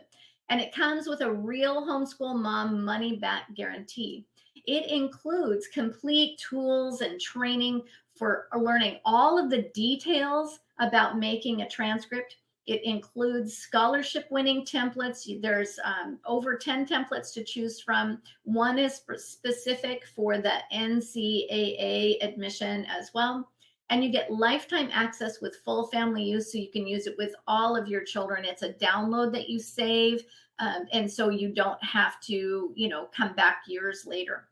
And it comes with a real homeschool mom money back guarantee. It includes complete tools and training for learning all of the details about making a transcript. It includes scholarship winning templates. There's over 10 templates to choose from. One is specific for the NCAA admission as well. And you get lifetime access with full family use, so you can use it with all of your children. It's a download that you save, and so you don't have to, come back years later.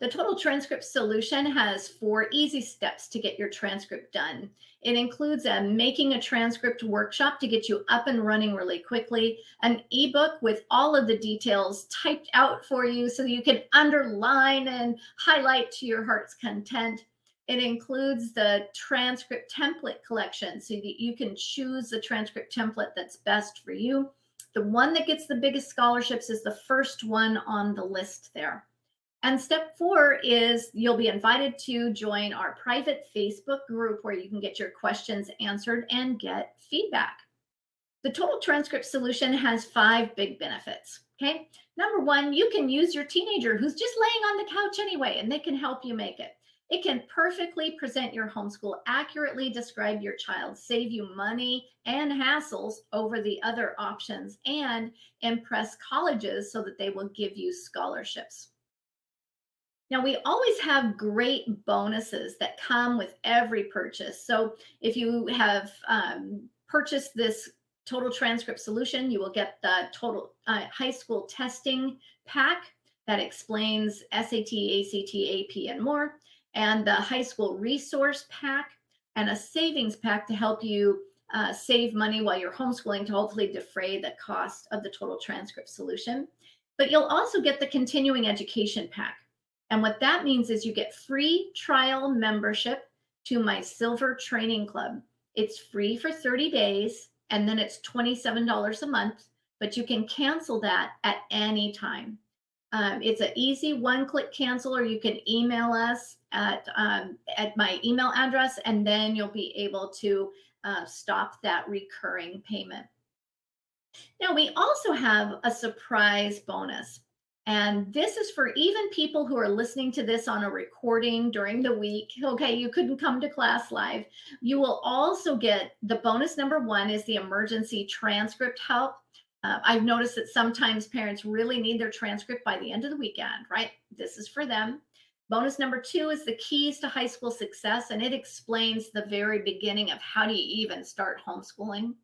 The total transcript solution has 4 easy steps to get your transcript done. It includes a making a transcript workshop to get you up and running really quickly, an ebook with all of the details typed out for you so you can underline and highlight to your heart's content. It includes the transcript template collection so that you can choose the transcript template that's best for you. The one that gets the biggest scholarships is the first one on the list there. And step 4 is you'll be invited to join our private Facebook group where you can get your questions answered and get feedback. The total transcript solution has 5 big benefits. Okay. Number 1, you can use your teenager who's just laying on the couch anyway, and they can help you make it. It can perfectly present your homeschool, accurately describe your child, save you money and hassles over the other options, and impress colleges so that they will give you scholarships. Now, we always have great bonuses that come with every purchase. So, if you have purchased this total transcript solution, you will get the total high school testing pack that explains SAT, ACT, AP, and more, and the high school resource pack, and a savings pack to help you save money while you're homeschooling to hopefully defray the cost of the total transcript solution. But you'll also get the continuing education pack. And what that means is you get free trial membership to my Silver Training Club. It's free for 30 days, and then it's $27 a month, but you can cancel that at any time. It's an easy one-click cancel, or you can email us at my email address, and then you'll be able to stop that recurring payment. Now, we also have a surprise bonus. And this is for even people who are listening to this on a recording during the week. Okay, you couldn't come to class live. You will also get the bonus number 1 is the emergency transcript help. I've noticed that sometimes parents really need their transcript by the end of the weekend, right? This is for them. Bonus number 2 is the keys to high school success, and it explains the very beginning of how do you even start homeschooling.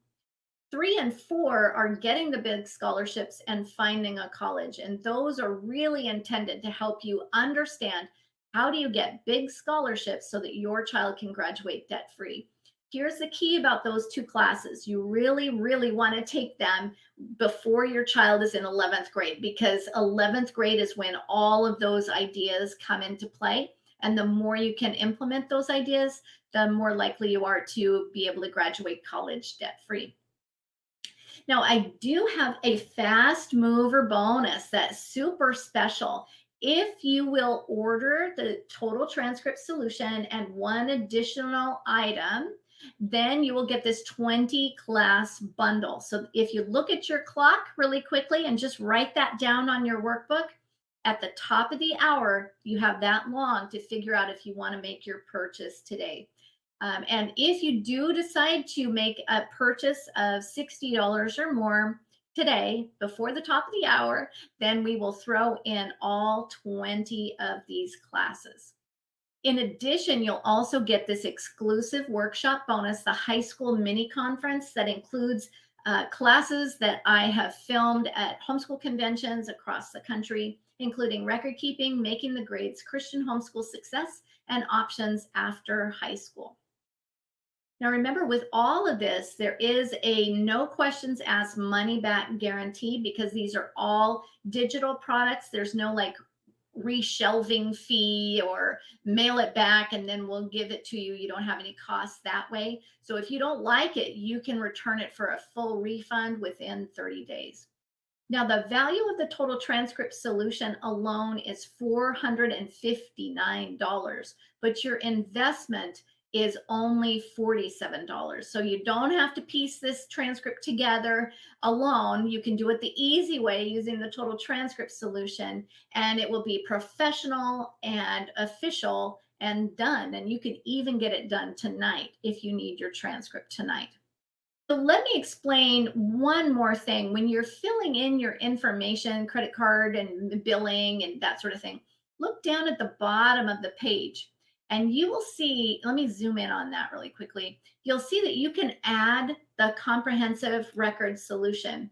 3 and 4 are getting the big scholarships and finding a college. And those are really intended to help you understand how do you get big scholarships so that your child can graduate debt free. Here's the key about those 2 classes. You really, really want to take them before your child is in 11th grade, because 11th grade is when all of those ideas come into play. And the more you can implement those ideas, the more likely you are to be able to graduate college debt free. Now, I do have a fast mover bonus that's super special. If you will order the total transcript solution and 1 additional item, then you will get this 20 class bundle. So if you look at your clock really quickly and just write that down on your workbook, at the top of the hour, you have that long to figure out if you want to make your purchase today. And if you do decide to make a purchase of $60 or more today before the top of the hour, then we will throw in all 20 of these classes. In addition, you'll also get this exclusive workshop bonus, the high school mini conference that includes classes that I have filmed at homeschool conventions across the country, including record keeping, making the grades, Christian homeschool success, and options after high school. Now, remember, with all of this, there is a no questions asked money back guarantee because these are all digital products. There's no like reshelving fee or mail it back and then we'll give it to you. You don't have any costs that way. So if you don't like it, you can return it for a full refund within 30 days. Now, the value of the total transcript solution alone is $459, but your investment is only $47. So you don't have to piece this transcript together alone. You can do it the easy way using the total transcript solution, and it will be professional and official and done. And you can even get it done tonight if you need your transcript tonight. So let me explain one more thing. When you're filling in your information, credit card and billing and that sort of thing, look down at the bottom of the page. And you will see, let me zoom in on that really quickly. You'll see that you can add the comprehensive record solution.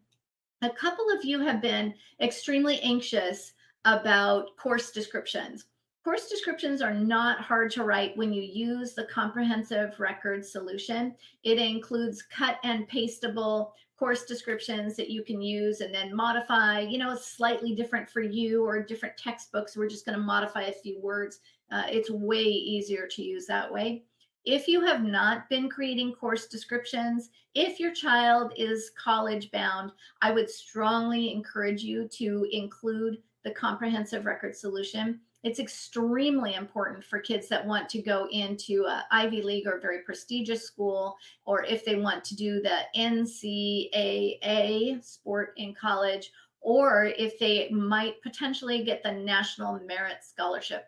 A couple of you have been extremely anxious about course descriptions. Course descriptions are not hard to write when you use the comprehensive record solution. It includes cut and pastable course descriptions that you can use and then modify. It's slightly different for you or different textbooks. We're just going to modify a few words. It's way easier to use that way. If you have not been creating course descriptions, if your child is college bound, I would strongly encourage you to include the comprehensive record solution. It's extremely important for kids that want to go into an Ivy League or very prestigious school, or if they want to do the NCAA sport in college, or if they might potentially get the National Merit Scholarship.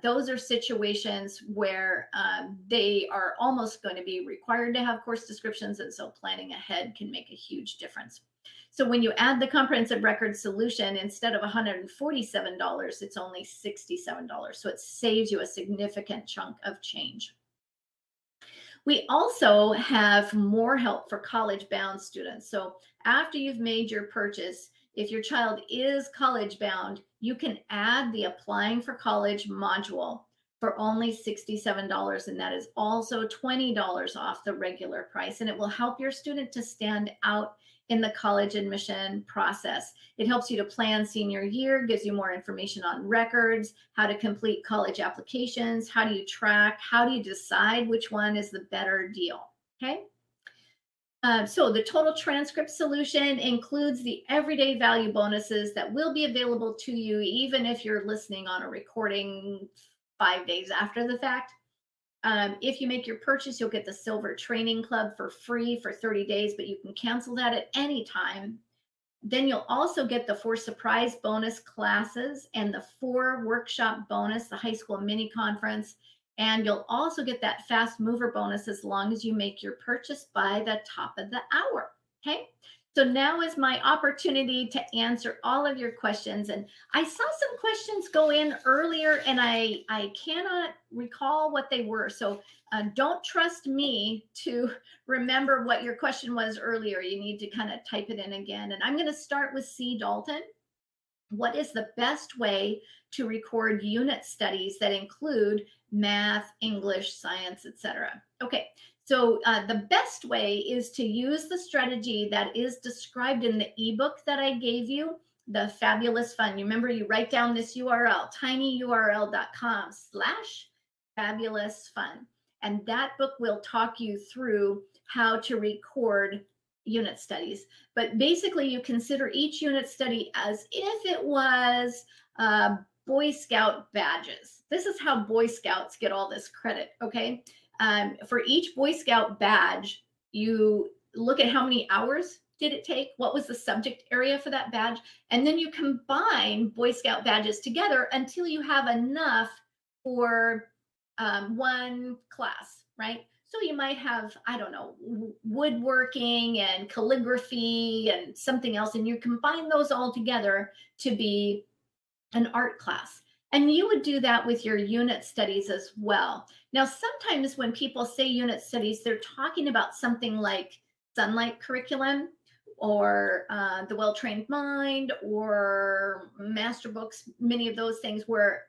Those are situations where they are almost going to be required to have course descriptions, and so planning ahead can make a huge difference. So when you add the comprehensive record solution, instead of $147, it's only $67. So it saves you a significant chunk of change. We also have more help for college-bound students. So after you've made your purchase, if your child is college-bound, you can add the applying for college module for only $67, and that is also $20 off the regular price, and it will help your student to stand out in the college admission process. It helps you to plan senior year, gives you more information on records, how to complete college applications, how do you track, how do you decide which one is the better deal, okay? So the total transcript solution includes the everyday value bonuses that will be available to you even if you're listening on a recording 5 days after the fact. If you make your purchase, you'll get the Silver Training Club for free for 30 days, but you can cancel that at any time. Then you'll also get the 4 surprise bonus classes and the 4 workshop bonus, the high school mini conference. And you'll also get that fast mover bonus as long as you make your purchase by the top of the hour. Okay. So now is my opportunity to answer all of your questions. And I saw some questions go in earlier and I cannot recall what they were. So don't trust me to remember what your question was earlier. You need to kind of type it in again. And I'm going to start with C. Dalton. What is the best way to record unit studies that include math, English, science, etc.? Okay. So the best way is to use the strategy that is described in the ebook that I gave you, the Fabulous Fun. You remember, you write down this URL, tinyurl.com/fabulousfun. And that book will talk you through how to record unit studies. But basically, you consider each unit study as if it was Boy Scout badges. This is how Boy Scouts get all this credit, okay? For each Boy Scout badge, you look at how many hours did it take, what was the subject area for that badge, and then you combine Boy Scout badges together until you have enough for one class, right? So you might have, I don't know, woodworking and calligraphy and something else, and you combine those all together to be an art class. And you would do that with your unit studies as well. Now, sometimes when people say unit studies, they're talking about something like Sunlight curriculum or the Well-Trained Mind or master books, many of those things where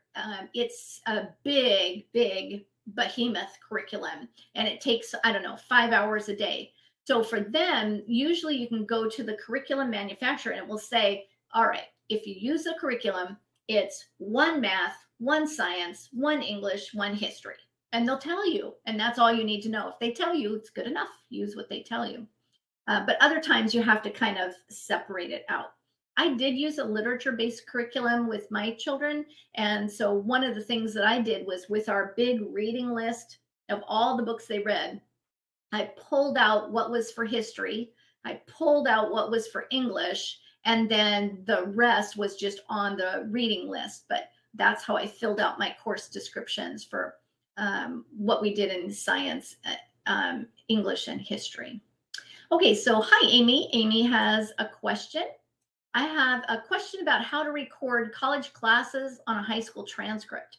it's a big, big behemoth curriculum and it takes, I don't know, 5 hours a day. So for them, usually you can go to the curriculum manufacturer and it will say, all right, if you use a curriculum, it's 1 math, 1 science, 1 English, 1 history. And they'll tell you, and that's all you need to know. If they tell you, it's good enough. Use what they tell you. But other times you have to kind of separate it out. I did use a literature-based curriculum with my children. And so one of the things that I did was with our big reading list of all the books they read, I pulled out what was for history. I pulled out what was for English. And then the rest was just on the reading list. But that's how I filled out my course descriptions for what we did in science, English, and history. Okay, so hi, Amy. Amy has a question. I have a question about how to record college classes on a high school transcript.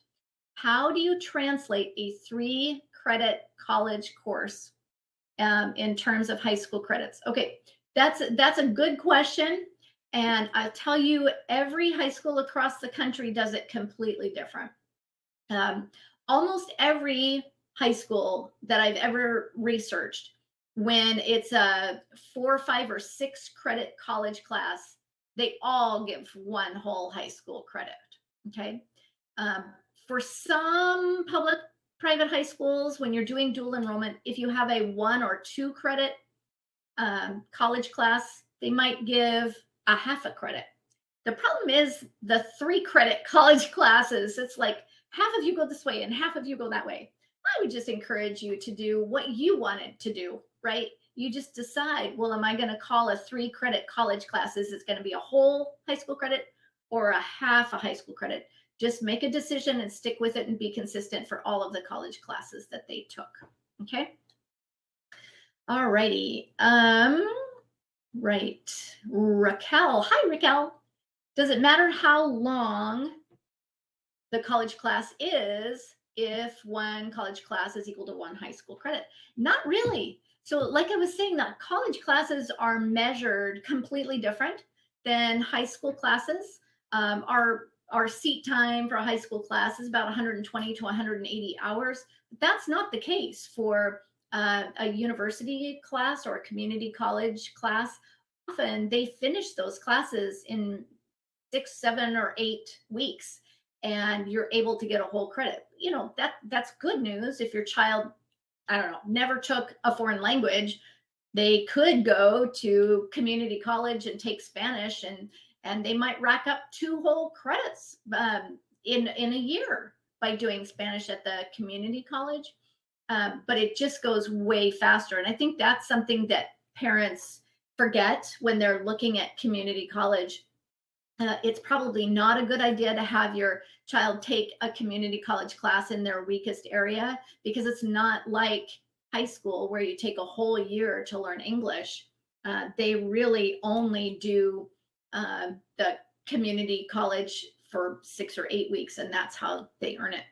How do you translate a 3-credit college course in terms of high school credits? Okay, that's a good question. And I'll tell you, every high school across the country does it completely different. Um, Almost every high school that I've ever researched, when it's a 4, 5, or 6 credit college class, they all give one whole high school credit. Okay. Um, for some public private high schools, when you're doing dual enrollment, if you have a 1 or 2 credit college class, they might give a half a credit. The problem is the 3 credit college classes. It's like half of you go this way and half of you go that way. I would just encourage you to do what you wanted to do, right? You just decide, well, am I going to call a 3 credit college class? Is it going to be a whole high school credit or a half a high school credit? Just make a decision and stick with it and be consistent for all of the college classes that they took. Okay. All righty. Right. Raquel. Hi, Raquel. Does it matter how long the college class is if one college class is equal to 1 high school credit? Not really. So, like I was saying, that college classes are measured completely different than high school classes. Our seat time for a high school class is about 120 to 180 hours. But that's not the case for a university class or a community college class. Often they finish those classes in 6, 7, or 8 weeks, and you're able to get a whole credit. That's good news. If your child, I don't know, never took a foreign language, they could go to community college and take Spanish, and they might rack up 2 whole credits in a year by doing Spanish at the community college. But it just goes way faster, and I think that's something that parents forget when they're looking at community college. It's probably not a good idea to have your child take a community college class in their weakest area, because it's not like high school where you take a whole year to learn English. They really only do the community college for 6 or 8 weeks, and that's how they earn it.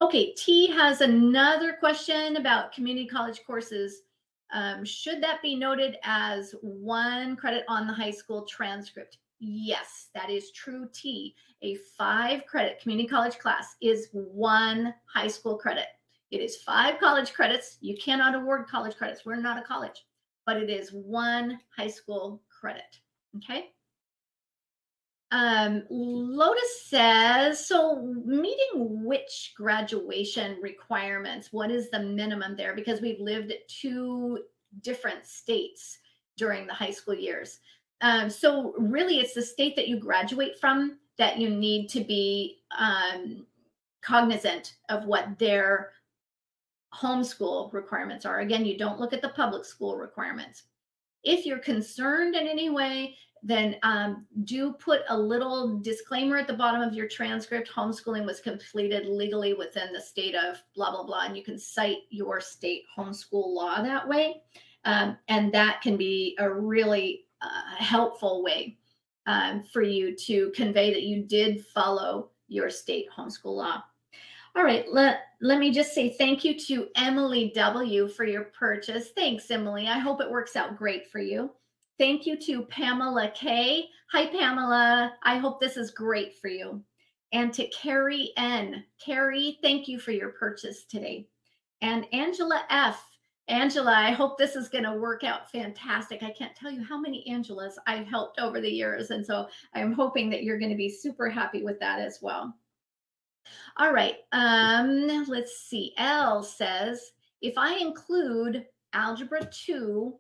Okay, T has another question about community college courses. Should that be noted as 1 credit on the high school transcript? Yes, that is true, T. A 5 credit community college class is 1 high school credit. It is 5 college credits. You cannot award college credits. We're not a college, but it is 1 high school credit. Okay. Lotus says, so meeting which graduation requirements? What is the minimum there? Because we've lived at 2 different states during the high school years. So really, it's the state that you graduate from that you need to be cognizant of what their homeschool requirements are. Again, you don't look at the public school requirements. If you're concerned in any way, then do put a little disclaimer at the bottom of your transcript. Homeschooling was completed legally within the state of blah, blah, blah. And you can cite your state homeschool law that way. And that can be a really helpful way for you to convey that you did follow your state homeschool law. All right, let me just say thank you to Emily W. for your purchase. Thanks, Emily. I hope it works out great for you. Thank you to Pamela K. Hi, Pamela. I hope this is great for you. And to Carrie N. Carrie, thank you for your purchase today. And Angela F. Angela, I hope this is going to work out fantastic. I can't tell you how many Angelas I've helped over the years. And so I'm hoping that you're going to be super happy with that as well. All right. Let's see. L says, if I include Algebra 2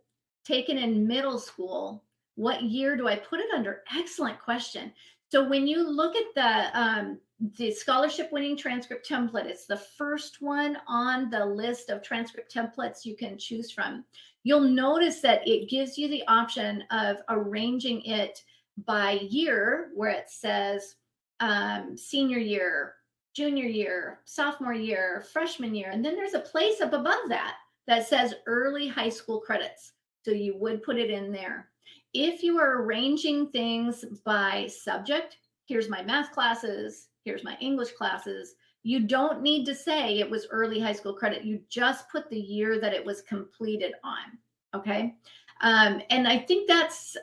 taken in middle school, what year do I put it under? Excellent question. So when you look at the scholarship winning transcript template, it's the first one on the list of transcript templates you can choose from. You'll notice that it gives you the option of arranging it by year, where it says senior year, junior year, sophomore year, freshman year. And then there's a place up above that that says early high school credits. So you would put it in there. If you are arranging things by subject, here's my math classes, here's my English classes, you don't need to say it was early high school credit. You just put the year that it was completed on. Okay. And I think that's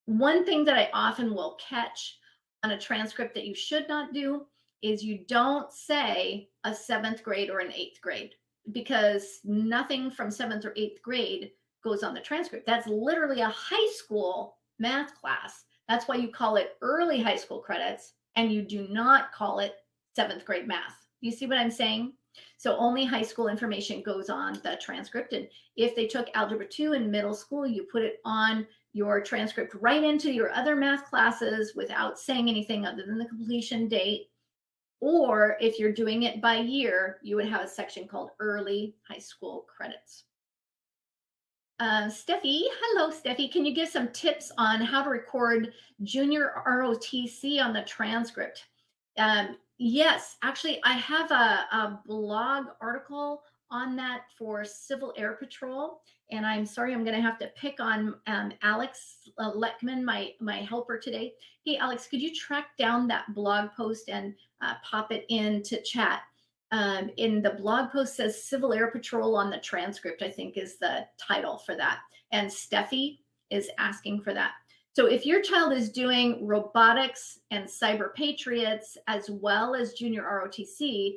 one thing that I often will catch on a transcript that you should not do is you don't say a seventh grade or an eighth grade, because nothing from seventh or eighth grade goes on the transcript. That's literally a high school math class. That's why you call it early high school credits, and you do not call it seventh grade math. You see what I'm saying? So only high school information goes on the transcript. And if they took Algebra 2 in middle school, you put it on your transcript right into your other math classes without saying anything other than the completion date. Or if you're doing it by year, you would have a section called early high school credits. Steffi, hello, Steffi. Can you give some tips on how to record junior ROTC on the transcript? Yes, actually, I have a blog article on that for Civil Air Patrol. And I'm sorry, I'm going to have to pick on Alex Leckman, my helper today. Hey, Alex, could you track down that blog post and pop it into chat? In the blog post says Civil Air Patrol on the transcript, I think is the title for that. And Steffi is asking for that. So if your child is doing robotics and cyber patriots as well as junior ROTC,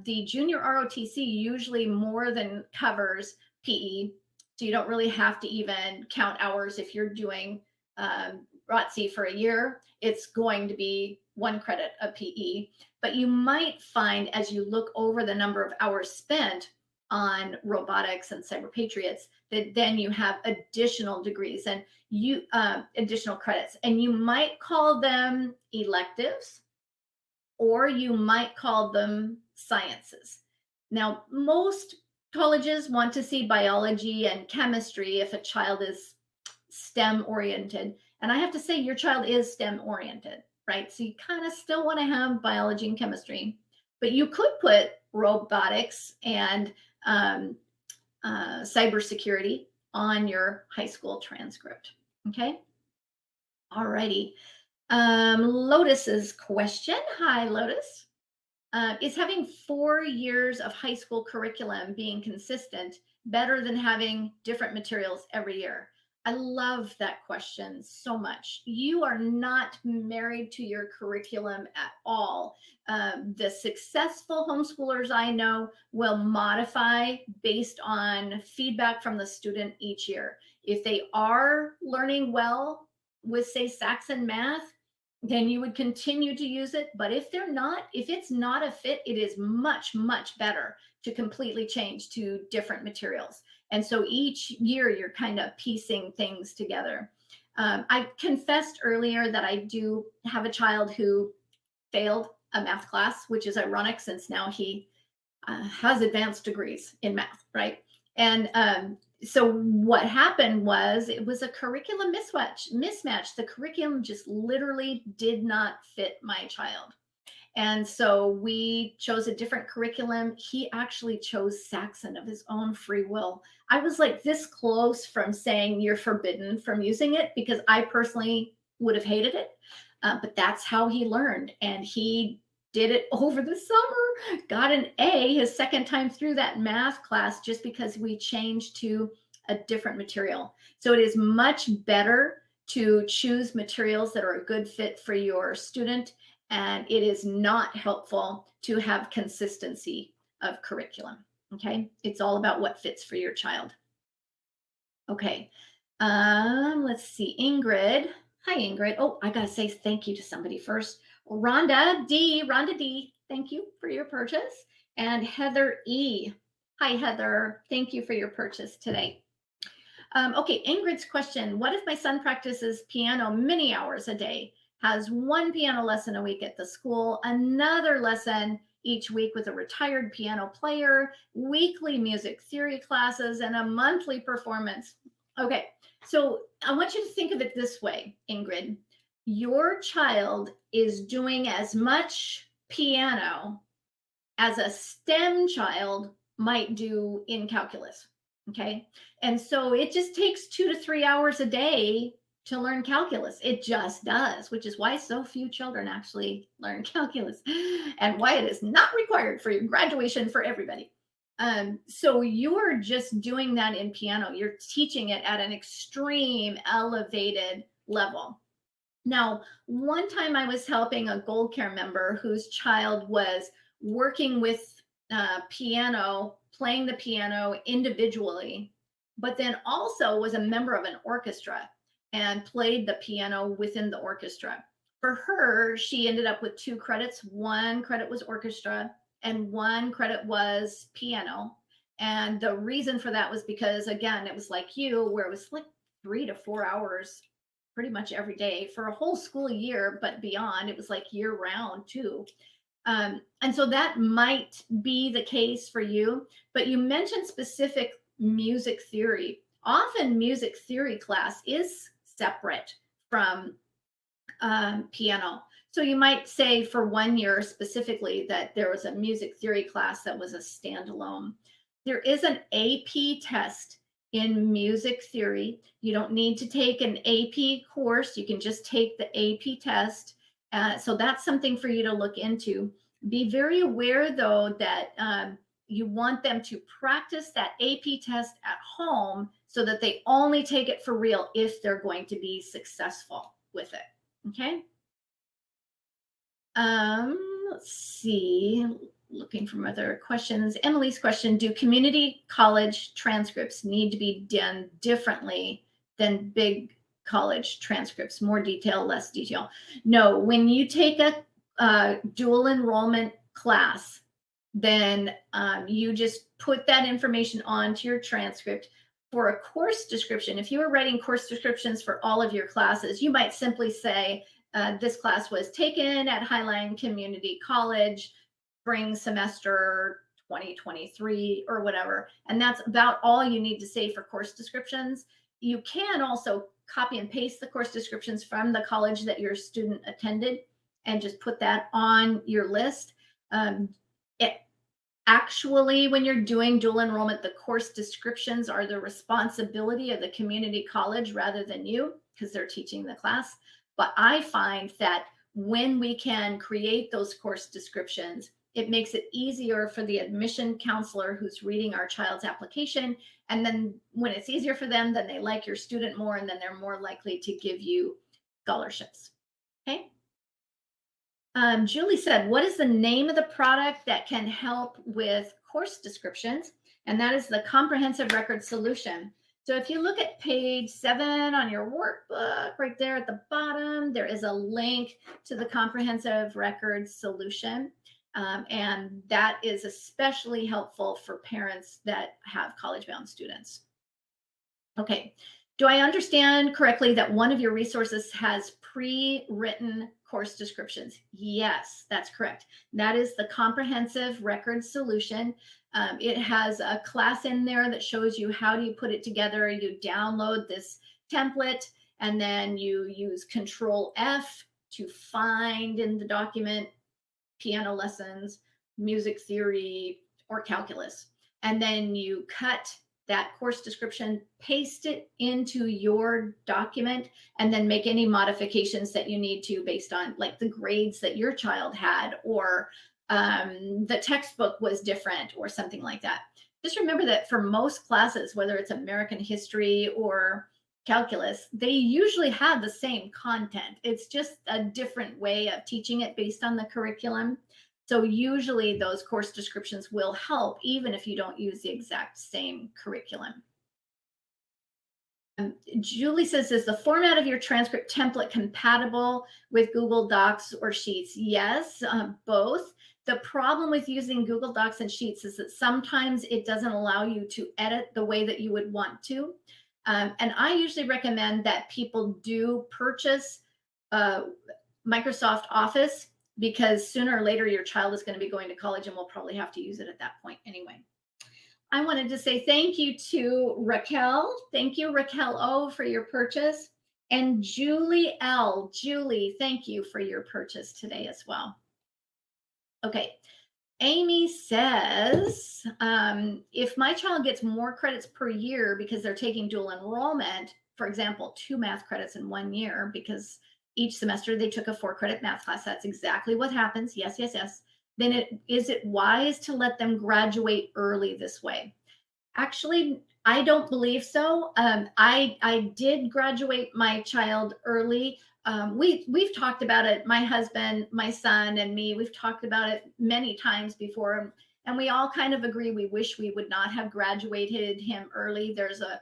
the junior ROTC usually more than covers PE. So you don't really have to even count hours if you're doing ROTC for a year. It's going to be 1 credit of PE. But you might find as you look over the number of hours spent on robotics and cyber patriots that then you have additional degrees and you additional credits, and you might call them electives or you might call them sciences. Now, most colleges want to see biology and chemistry if a child is STEM oriented. And I have to say, your child is STEM oriented, right? So you kind of still want to have biology and chemistry, but you could put robotics and cybersecurity on your high school transcript. Okay. All righty. Lotus's question. Hi, Lotus. Is having 4 years of high school curriculum being consistent better than having different materials every year? I love that question so much. You are not married to your curriculum at all. The successful homeschoolers I know will modify based on feedback from the student each year. If they are learning well with, say, Saxon math, then you would continue to use it. But if they're not, if it's not a fit, it is much, much better to completely change to different materials. And so each year you're kind of piecing things together. I confessed earlier that I do have a child who failed a math class, which is ironic since now he has advanced degrees in math, right? And so what happened was it was a curriculum mismatch. The curriculum just literally did not fit my child. And so we chose a different curriculum. He actually chose Saxon of his own free will. I was like this close from saying you're forbidden from using it because I personally would have hated it. But that's how he learned. And he did it over the summer, got an A his second time through that math class just because we changed to a different material. So it is much better to choose materials that are a good fit for your student. And it is not helpful to have consistency of curriculum. Okay. It's all about what fits for your child. Okay. Let's see. Ingrid. Hi, Ingrid. Oh, I got to say thank you to somebody first. Rhonda D. Thank you for your purchase. And Heather E. Hi, Heather. Thank you for your purchase today. Okay. Ingrid's question. What if my son practices piano many hours a day? Has 1 piano lesson a week at the school, another lesson each week with a retired piano player, weekly music theory classes, and a monthly performance. Okay, so I want you to think of it this way, Ingrid. Your child is doing as much piano as a STEM child might do in calculus, okay? And so it just takes 2 to 3 hours a day to learn calculus. It just does, which is why so few children actually learn calculus and why it is not required for your graduation for everybody. So you're just doing that in piano. You're teaching it at an extreme elevated level. Now, one time I was helping a Gold Care member whose child was working with piano, playing the piano individually, but then also was a member of an orchestra and played the piano within the orchestra. For her, she ended up with 2 credits. 1 credit was orchestra, and 1 credit was piano. And the reason for that was because, again, it was like you, where it was like 3 to 4 hours pretty much every day for a whole school year, but beyond, it was like year round too. And so that might be the case for you, but you mentioned specific music theory. Often, music theory class is separate from piano. So you might say for 1 year specifically that there was a music theory class that was a standalone. There is an AP test in music theory. You don't need to take an AP course. You can just take the AP test. So that's something for you to look into. Be very aware, though, that you want them to practice that AP test at home so that they only take it for real if they're going to be successful with it. Okay. Let's see. Looking for other questions. Emily's question: do community college transcripts need to be done differently than big college transcripts? More detail, less detail? No. When you take a dual enrollment class, then you just put that information onto your transcript. For a course description, if you were writing course descriptions for all of your classes, you might simply say, this class was taken at Highline Community College, spring semester 2023 or whatever. And that's about all you need to say for course descriptions. You can also copy and paste the course descriptions from the college that your student attended and just put that on your list. Actually, when you're doing dual enrollment, the course descriptions are the responsibility of the community college rather than you, because they're teaching the class. But I find that when we can create those course descriptions, it makes it easier for the admission counselor who's reading our child's application. And then when it's easier for them, then they like your student more, and then they're more likely to give you scholarships. Okay. Julie said, what is the name of the product that can help with course descriptions? And that is the Comprehensive Record Solution. So if you look at page 7 on your workbook, right there at the bottom, there is a link to the Comprehensive Record Solution. And that is especially helpful for parents that have college-bound students. Okay. Do I understand correctly that one of your resources has pre-written course descriptions? Yes, that's correct. That is the Comprehensive Record Solution. It has a class in there that shows you how do you put it together. You download this template, and then you use Control F to find in the document piano lessons, music theory, or calculus. And then you cut that course description, paste it into your document, and then make any modifications that you need to based on like the grades that your child had, or the textbook was different or something like that. Just remember that for most classes, whether it's American history or calculus, they usually have the same content. It's just a different way of teaching it based on the curriculum. So usually those course descriptions will help even if you don't use the exact same curriculum. Julie says, is the format of your transcript template compatible with Google Docs or Sheets? Yes, both. The problem with using Google Docs and Sheets is that sometimes it doesn't allow you to edit the way that you would want to. And I usually recommend that people do purchase Microsoft Office, because sooner or later your child is going to be going to college and will probably have to use it at that point anyway. I wanted to say thank you to Raquel. Thank you, Raquel O, for your purchase. And Julie L. Julie, thank you for your purchase today as well. Okay. Amy says, if my child gets more credits per year because they're taking dual enrollment, for example, 2 math credits in 1 year, because each semester they took a 4-credit math class. That's exactly what happens. Yes, yes, yes. Then is it wise to let them graduate early this way? Actually, I don't believe so. I did graduate my child early. We've talked about it. My husband, my son, and me. We've talked about it many times before, and we all kind of agree. We wish we would not have graduated him early. There's a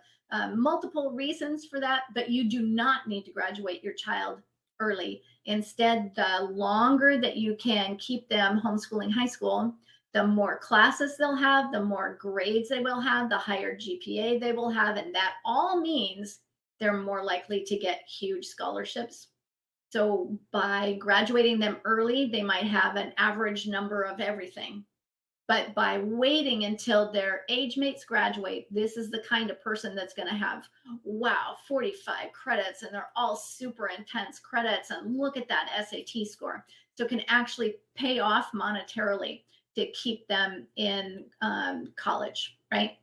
multiple reasons for that, but you do not need to graduate your child early. Instead, the longer that you can keep them homeschooling high school, the more classes they'll have, the more grades they will have, the higher GPA they will have. And that all means they're more likely to get huge scholarships. So by graduating them early, they might have an average number of everything. But by waiting until their age mates graduate, this is the kind of person that's going to have, wow, 45 credits, and they're all super intense credits. And look at that SAT score. So it can actually pay off monetarily to keep them in college, right?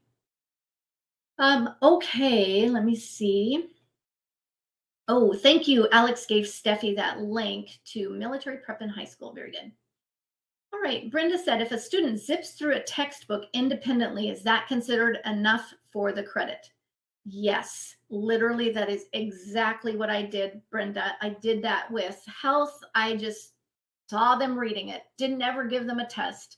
Okay, let me see. Oh, thank you. Alex gave Steffi that link to military prep in high school. Very good. All right, Brenda said, if a student zips through a textbook independently, is that considered enough for the credit? Yes, literally, that is exactly what I did, Brenda. I did that with health. I just saw them reading it, didn't ever give them a test.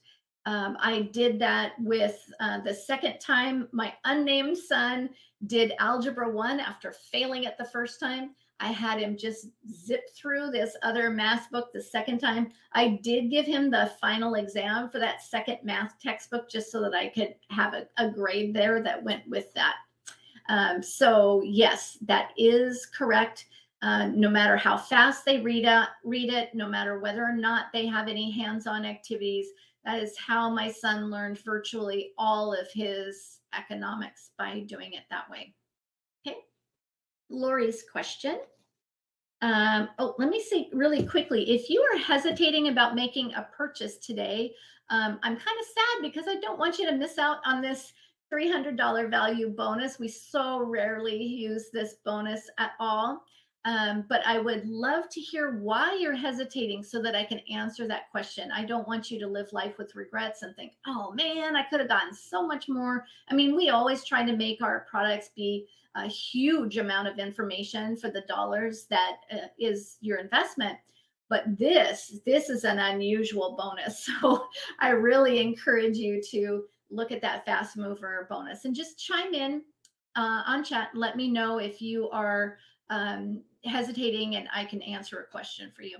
I did that with the second time my unnamed son did Algebra 1 after failing it the first time. I had him just zip through this other math book the second time. I did give him the final exam for that second math textbook just so that I could have a grade there that went with that. So yes, that is correct. No matter how fast they read it, no matter whether or not they have any hands-on activities, that is how my son learned virtually all of his economics, by doing it that way. Okay. Lori's question. Let me say really quickly, if you are hesitating about making a purchase today, I'm kind of sad because I don't want you to miss out on this $300 value bonus. We so rarely use this bonus at all. But I would love to hear why you're hesitating so that I can answer that question. I don't want you to live life with regrets and think, oh man, I could have gotten so much more. I mean, we always try to make our products be a huge amount of information for the dollars that is your investment. But this is an unusual bonus. So I really encourage you to look at that fast mover bonus and just chime in on chat. Let me know if you are hesitating, and I can answer a question for you.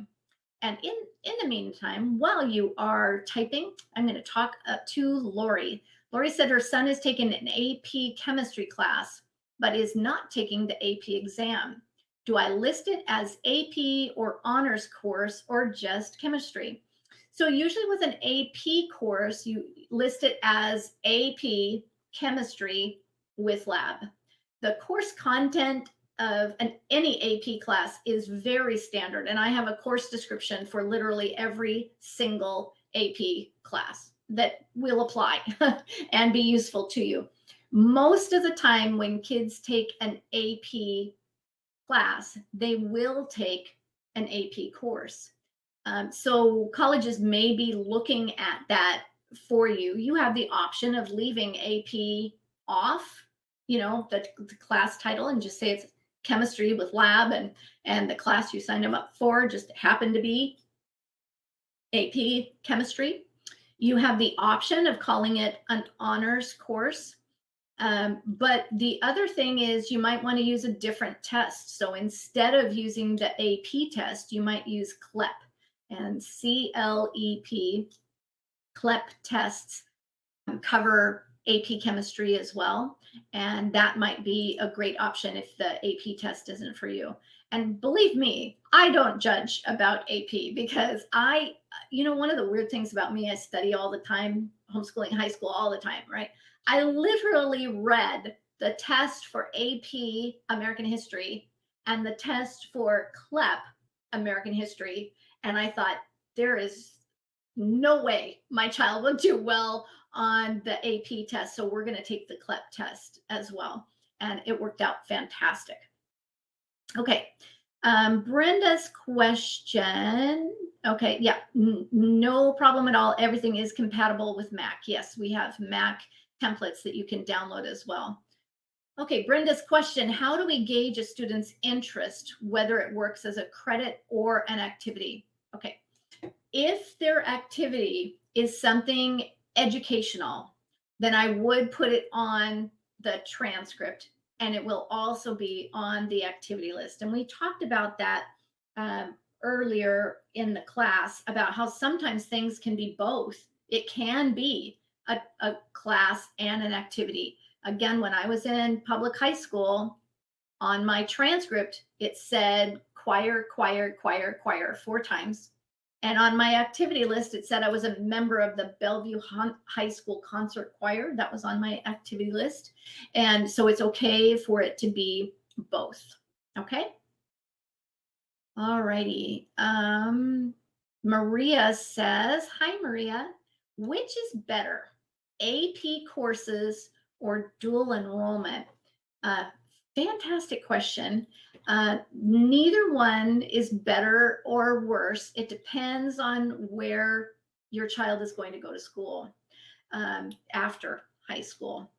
And in the meantime, while you are typing, I'm going to talk to Lori. Lori said her son has taken an AP chemistry class, but is not taking the AP exam. Do I list it as AP or honors course or just chemistry? So usually with an AP course, you list it as AP chemistry with lab. The course content of any AP class is very standard, and I have a course description for literally every single AP class that will apply and be useful to you. Most of the time when kids take an AP class, they will take an AP course. So colleges may be looking at that for you. You have the option of leaving AP off, the class title, and just say it's chemistry with lab, and the class you signed them up for just happened to be AP chemistry. You have the option of calling it an honors course. But the other thing is you might want to use a different test. So instead of using the AP test, you might use CLEP, and CLEP. CLEP tests cover AP chemistry as well. And that might be a great option if the AP test isn't for you. And believe me, I don't judge about AP because one of the weird things about me, I study all the time, homeschooling high school all the time, right? I literally read the test for AP American history and the test for CLEP American history. And I thought, there is no way my child will do well on the AP test. So we're going to take the CLEP test as well. And it worked out fantastic. Okay. Brenda's question. Okay. Yeah. No problem at all. Everything is compatible with Mac. Yes, we have Mac templates that you can download as well. Okay, Brenda's question, how do we gauge a student's interest, whether it works as a credit or an activity? Okay, if their activity is something educational, then I would put it on the transcript, and it will also be on the activity list. And we talked about that earlier in the class about how sometimes things can be both. It can be a class and an activity. Again, when I was in public high school, on my transcript, it said choir, choir, choir, choir 4 times. And on my activity list, it said I was a member of the Bellevue High School Concert Choir. That was on my activity list. And so it's okay for it to be both. Okay. All righty. Maria says, hi, Maria. Which is better, AP courses or dual enrollment? Fantastic question. Neither one is better or worse. It depends on where your child is going to go to school after high school.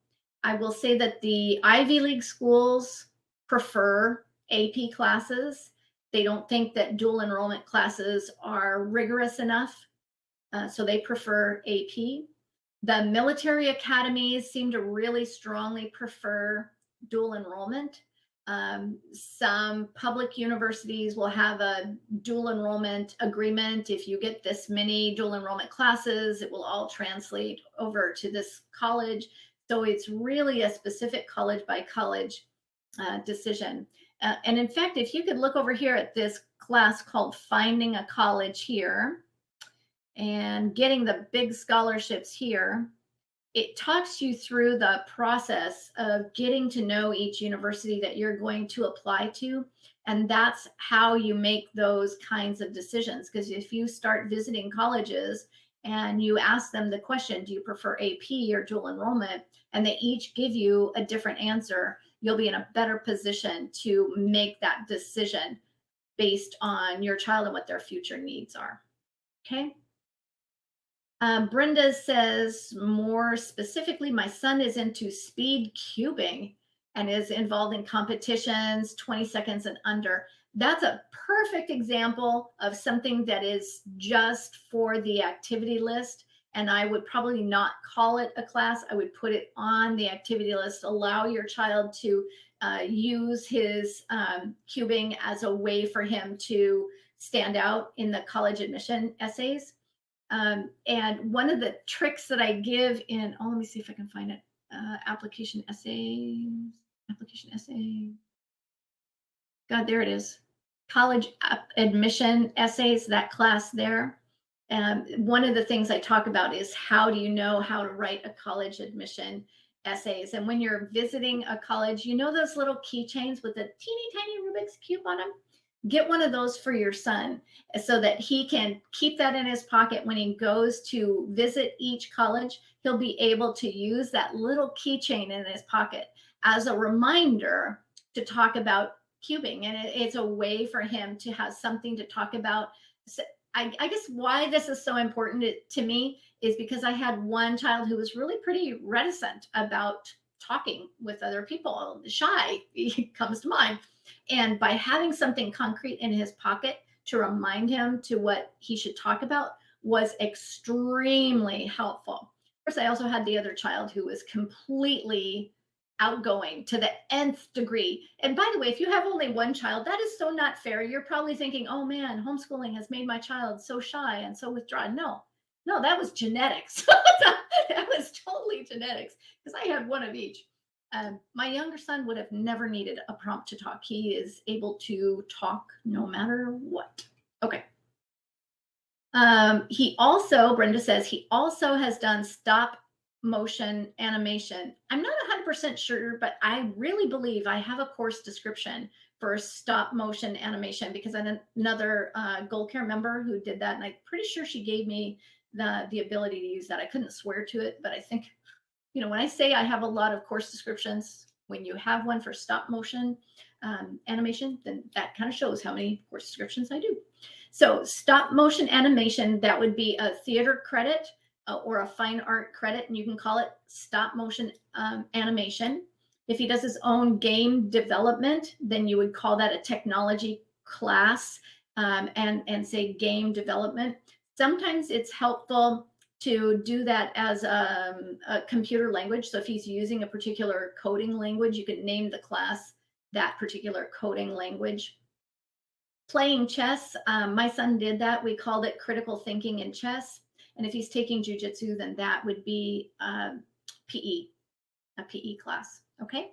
I will say that the Ivy League schools prefer AP classes. They don't think that dual enrollment classes are rigorous enough, so they prefer AP. The military academies seem to really strongly prefer dual enrollment. Some public universities will have a dual enrollment agreement. If you get this many dual enrollment classes, it will all translate over to this college. So it's really a specific college by college decision. And in fact, if you could look over here at this class called Finding a College here and getting the big scholarships here, it talks you through the process of getting to know each university that you're going to apply to. And that's how you make those kinds of decisions. Because if you start visiting colleges and you ask them the question, do you prefer AP or dual enrollment? And they each give you a different answer, you'll be in a better position to make that decision based on your child and what their future needs are. Okay. Brenda says, more specifically, my son is into speed cubing and is involved in competitions, 20 seconds and under. That's a perfect example of something that is just for the activity list. And I would probably not call it a class. I would put it on the activity list, allow your child to use his cubing as a way for him to stand out in the college admission essays. And one of the tricks that I give in, let me see if I can find it. Application essay. God, there it is. College admission essays, that class there. One of the things I talk about is how do you know how to write a college admission essays? And when you're visiting a college, you know those little keychains with a teeny tiny Rubik's Cube on them? Get one of those for your son so that he can keep that in his pocket when he goes to visit each college. He'll be able to use that little keychain in his pocket as a reminder to talk about cubing. And it's a way for him to have something to talk about. So I guess why this is so important to me is because I had one child who was really pretty reticent about talking with other people. Shy comes to mind. And by having something concrete in his pocket to remind him to what he should talk about was extremely helpful. Of course, I also had the other child who was completely outgoing to the nth degree. And by the way, if you have only one child, that is so not fair. You're probably thinking, oh man, homeschooling has made my child so shy and so withdrawn. No, that was genetics. That was totally genetics because I had one of each. My younger son would have never needed a prompt to talk. He is able to talk no matter what. Okay. Brenda says, he also has done stop motion animation. I'm not 100% sure, but I really believe I have a course description for stop motion animation because I had another Gold Care member who did that. And I'm pretty sure she gave me the ability to use that. I couldn't swear to it, but I think, when I say I have a lot of course descriptions, when you have one for stop motion animation, then that kind of shows how many course descriptions I do. So stop motion animation, that would be a theater credit. or a fine art credit, and you can call it stop motion animation. If he does his own game development, then you would call that a technology class, and say game development. Sometimes it's helpful to do that as a computer language. So if he's using a particular coding language, you could name the class that particular coding language. Playing chess, my son did that. We called it critical thinking in chess. And if he's taking jujitsu, then that would be PE, a PE class. Okay.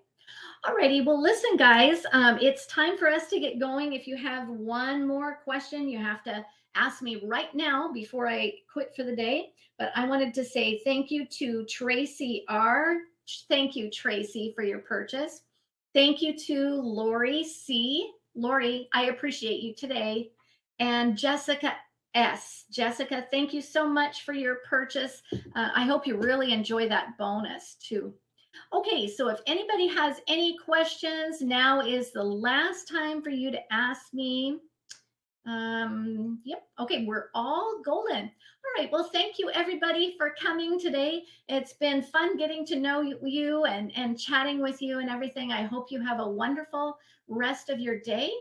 Alrighty, well, listen, guys, it's time for us to get going. If you have one more question, you have to ask me right now before I quit for the day. But I wanted to say thank you to Tracy R. Thank you, Tracy, for your purchase. Thank you to Lori C. Lori, I appreciate you today. And Jessica S. Jessica, thank you so much for your purchase. I hope you really enjoy that bonus too. Okay, so if anybody has any questions, now is the last time for you to ask me. Yep. Okay, we're all golden. All right. Well, thank you everybody for coming today. It's been fun getting to know you and chatting with you and everything. I hope you have a wonderful rest of your day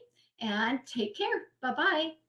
and take care. Bye-bye.